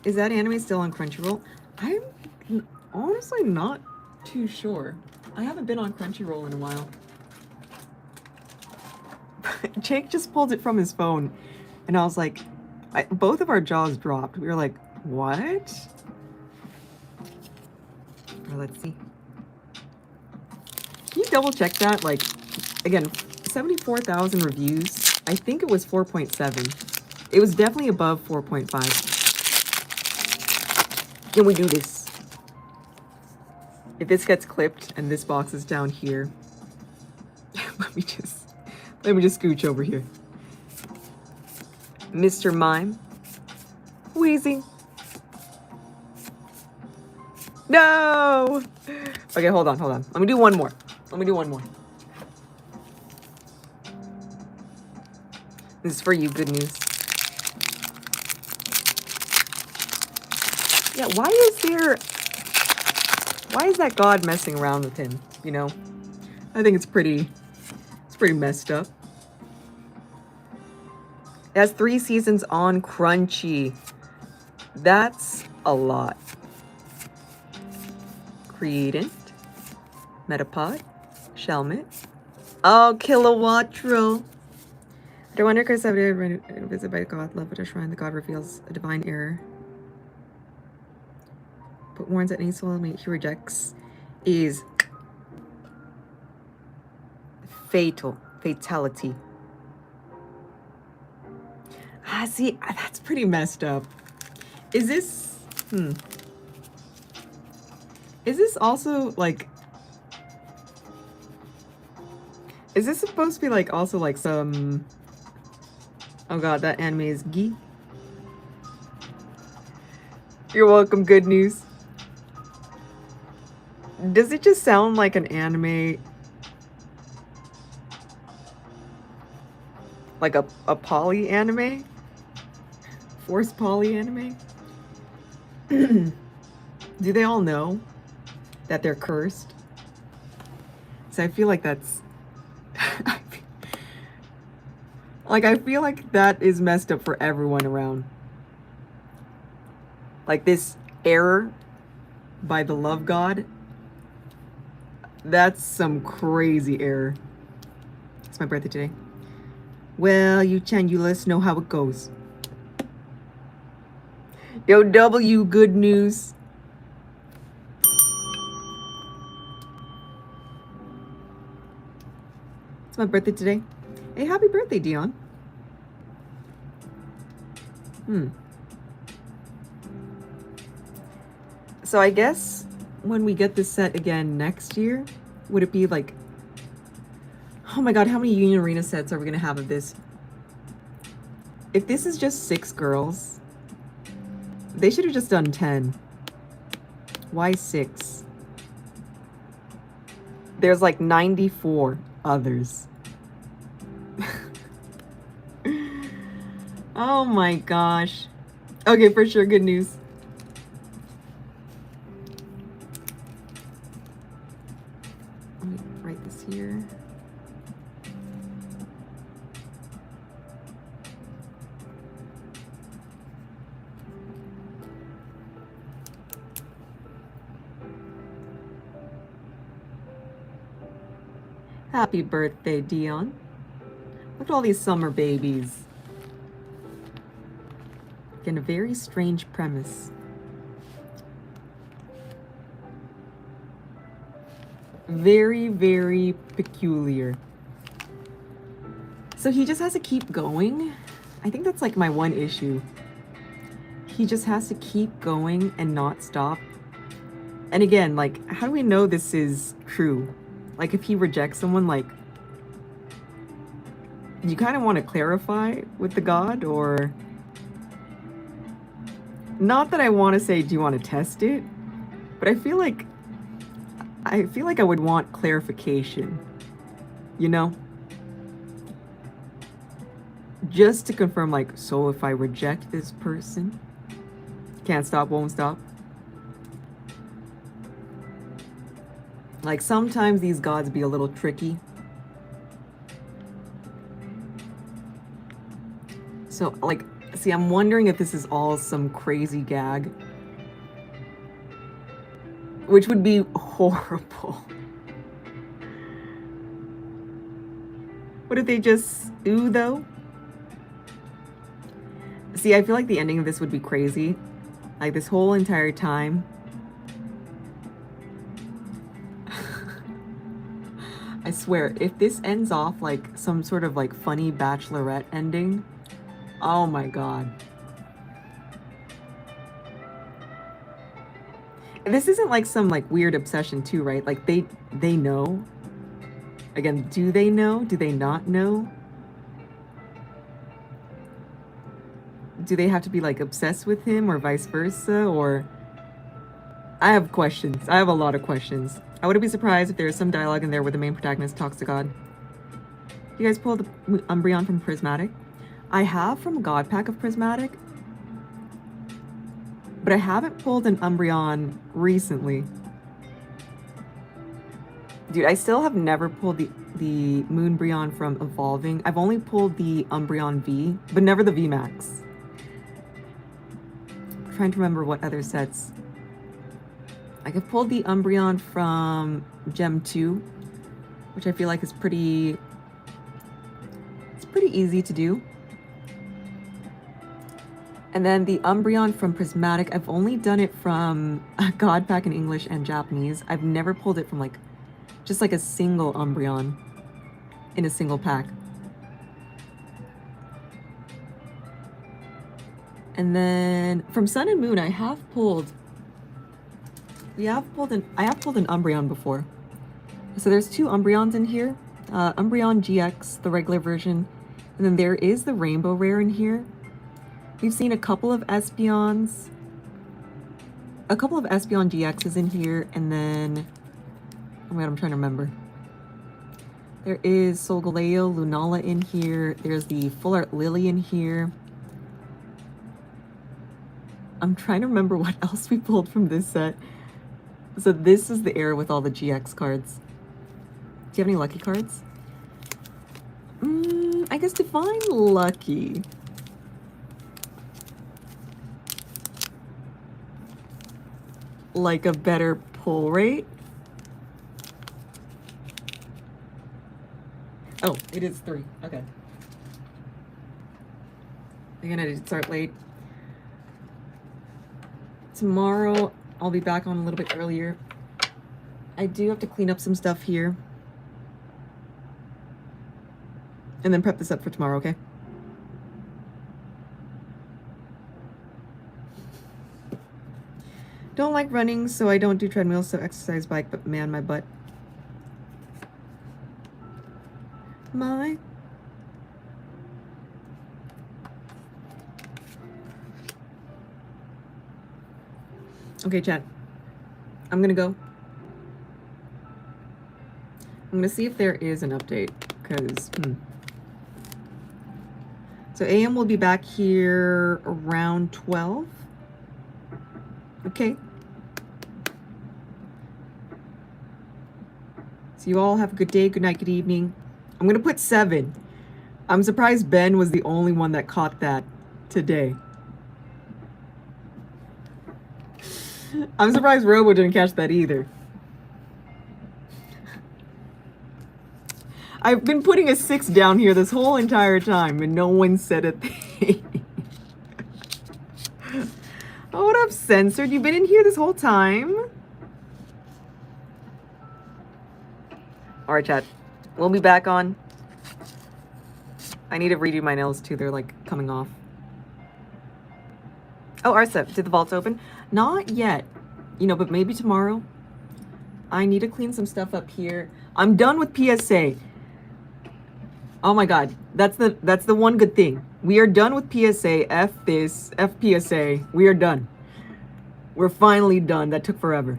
Is that anime still on Crunchyroll? I'm honestly not too sure. I haven't been on Crunchyroll in a while. Jake just pulled it from his phone, and I was like, both of our jaws dropped. We were like, what? Well, let's see. Can you double check that? Like, again, 74,000 reviews. I think it was 4.7. It was definitely above 4.5. Can we do this? If this gets clipped and this box is down here, let me just scooch over here. Mr. Mime. Wheezy. No! Okay, hold on. Let me do one more. This is for you, good news. Yeah, why is that God messing around with him, you know? I think it's pretty messed up. It has 3 seasons on Crunchy. That's a lot. Creatant, Metapod, Shelmet. Oh, Kilowattrel. I wonder because I've been visited by God, love at a shrine. The God reveals a divine error, but warns that any soulmate he rejects is fatality. Ah, see, that's pretty messed up. Is this, Is this also, like, is this supposed to be, like, also, like, some, oh god, that anime is Gi. You're welcome, good news. Does it just sound like an anime, like a poly anime? Forced poly anime? Do they all know that they're cursed? So I feel like that's like, I feel like that is messed up for everyone around. Like, this error by the love god, that's some crazy error. It's my birthday today. Well, you Changulas know how it goes. Yo, W, good news. It's my birthday today. Hey, happy birthday, Dion. So I guess when we get this set again next year, would it be like, oh my god, how many Union Arena sets are we gonna have of this? If this is just 6 girls, they should have just done 10. Why 6? There's like 94 others. Oh my gosh. Okay, for sure, good news. Let me write this here. Happy birthday, Dion. Look at all these summer babies. Again, a very strange premise. Very, very peculiar. So he just has to keep going. I think that's like my one issue. He just has to keep going and not stop. And again, like, how do we know this is true? Like, if he rejects someone, like, you kind of want to clarify with the god, or... Not that I want to say, do you want to test it? But I feel like I would want clarification, you know? Just to confirm, like, so if I reject this person, can't stop, won't stop. Like, sometimes these gods be a little tricky. So, like, see, I'm wondering if this is all some crazy gag. Which would be horrible. What if they just stew, though? See, I feel like the ending of this would be crazy. Like, this whole entire time. I swear, if this ends off like some sort of like funny bachelorette ending, oh my god. This isn't like some like weird obsession too, right? Like they know. Again, do they know? Do they not know? Do they have to be like obsessed with him or vice versa? Or I have questions. I have a lot of questions. I wouldn't be surprised if there is some dialogue in there where the main protagonist talks to God. You guys pulled the Umbreon from Prismatic? I have from a God pack of Prismatic, but I haven't pulled an Umbreon recently. Dude, I still have never pulled the Moonbreon from Evolving. I've only pulled the Umbreon V, but never the VMAX. I'm trying to remember what other sets. Like, I've pulled the Umbreon from Gem 2, which I feel like is pretty... It's pretty easy to do. And then the Umbreon from Prismatic, I've only done it from a God pack in English and Japanese. I've never pulled it from, like, just like a single Umbreon in a single pack. And then from Sun and Moon, I have pulled an Umbreon before. So there's two Umbreons in here. Umbreon GX, the regular version. And then there is the Rainbow Rare in here. We've seen a couple of Espeons. A couple of Espeon GXs in here. And then... Oh my god, I'm trying to remember. There is Solgaleo Lunala in here. There's the Full Art Lily in here. I'm trying to remember what else we pulled from this set. So this is the era with all the GX cards. Do you have any lucky cards? I guess define lucky. Like a better pull rate? Oh, it is 3. Okay. Again, I did start late. Tomorrow, I'll be back on a little bit earlier. I do have to clean up some stuff here. And then prep this up for tomorrow, okay? Don't like running, so I don't do treadmills, so exercise bike, but man, my butt. My... Okay, chat. I'm gonna go. I'm gonna see if there is an update, because... So AM will be back here around 12. Okay. So you all have a good day, good night, good evening. I'm gonna put 7. I'm surprised Ben was the only one that caught that today. I'm surprised Robo didn't catch that either. I've been putting a 6 down here this whole entire time and no one said a thing. Oh, what up, Censored? You've been in here this whole time? Alright, chat. We'll be back on. I need to redo my nails too. They're like coming off. Oh, Arsa, did the vaults open? Not yet. You know, but maybe tomorrow. I need to clean some stuff up here. I'm done with PSA. Oh my god. That's the one good thing. We are done with PSA. F this. F PSA. We are done. We're finally done. That took forever.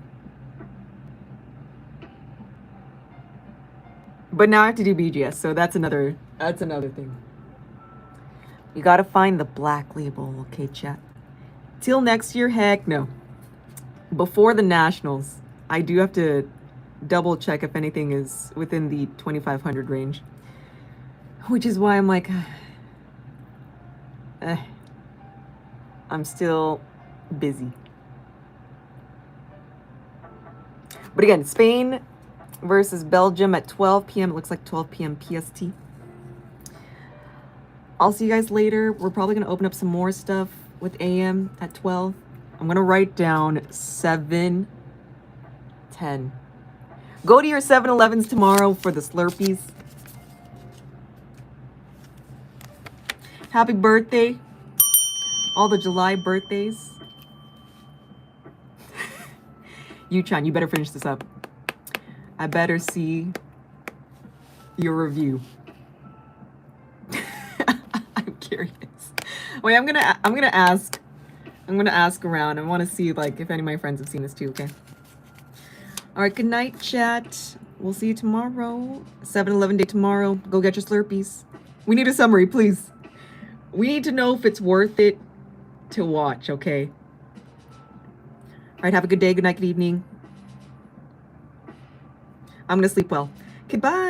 But now I have to do BGS, so that's another thing. You gotta find the black label, okay, chat? Till next year, heck no. Before the Nationals, I do have to double check if anything is within the 2,500 range. Which is why I'm like, I'm still busy. But again, Spain versus Belgium at 12 p.m. It looks like 12 p.m. PST. I'll see you guys later. We're probably going to open up some more stuff with AM at 12. I'm going to write down 7-10. Go to your 7-Elevens tomorrow for the Slurpees. Happy birthday. All the July birthdays. Yu-chan, you better finish this up. I better see your review. I'm curious. Wait, I'm gonna ask around. I want to see like if any of my friends have seen this too. Okay. All right. Good night, chat. We'll see you tomorrow. 7-Eleven day tomorrow. Go get your Slurpees. We need a summary, please. We need to know if it's worth it to watch. Okay. All right. Have a good day. Good night. Good evening. I'm gonna sleep well. Okay. Bye.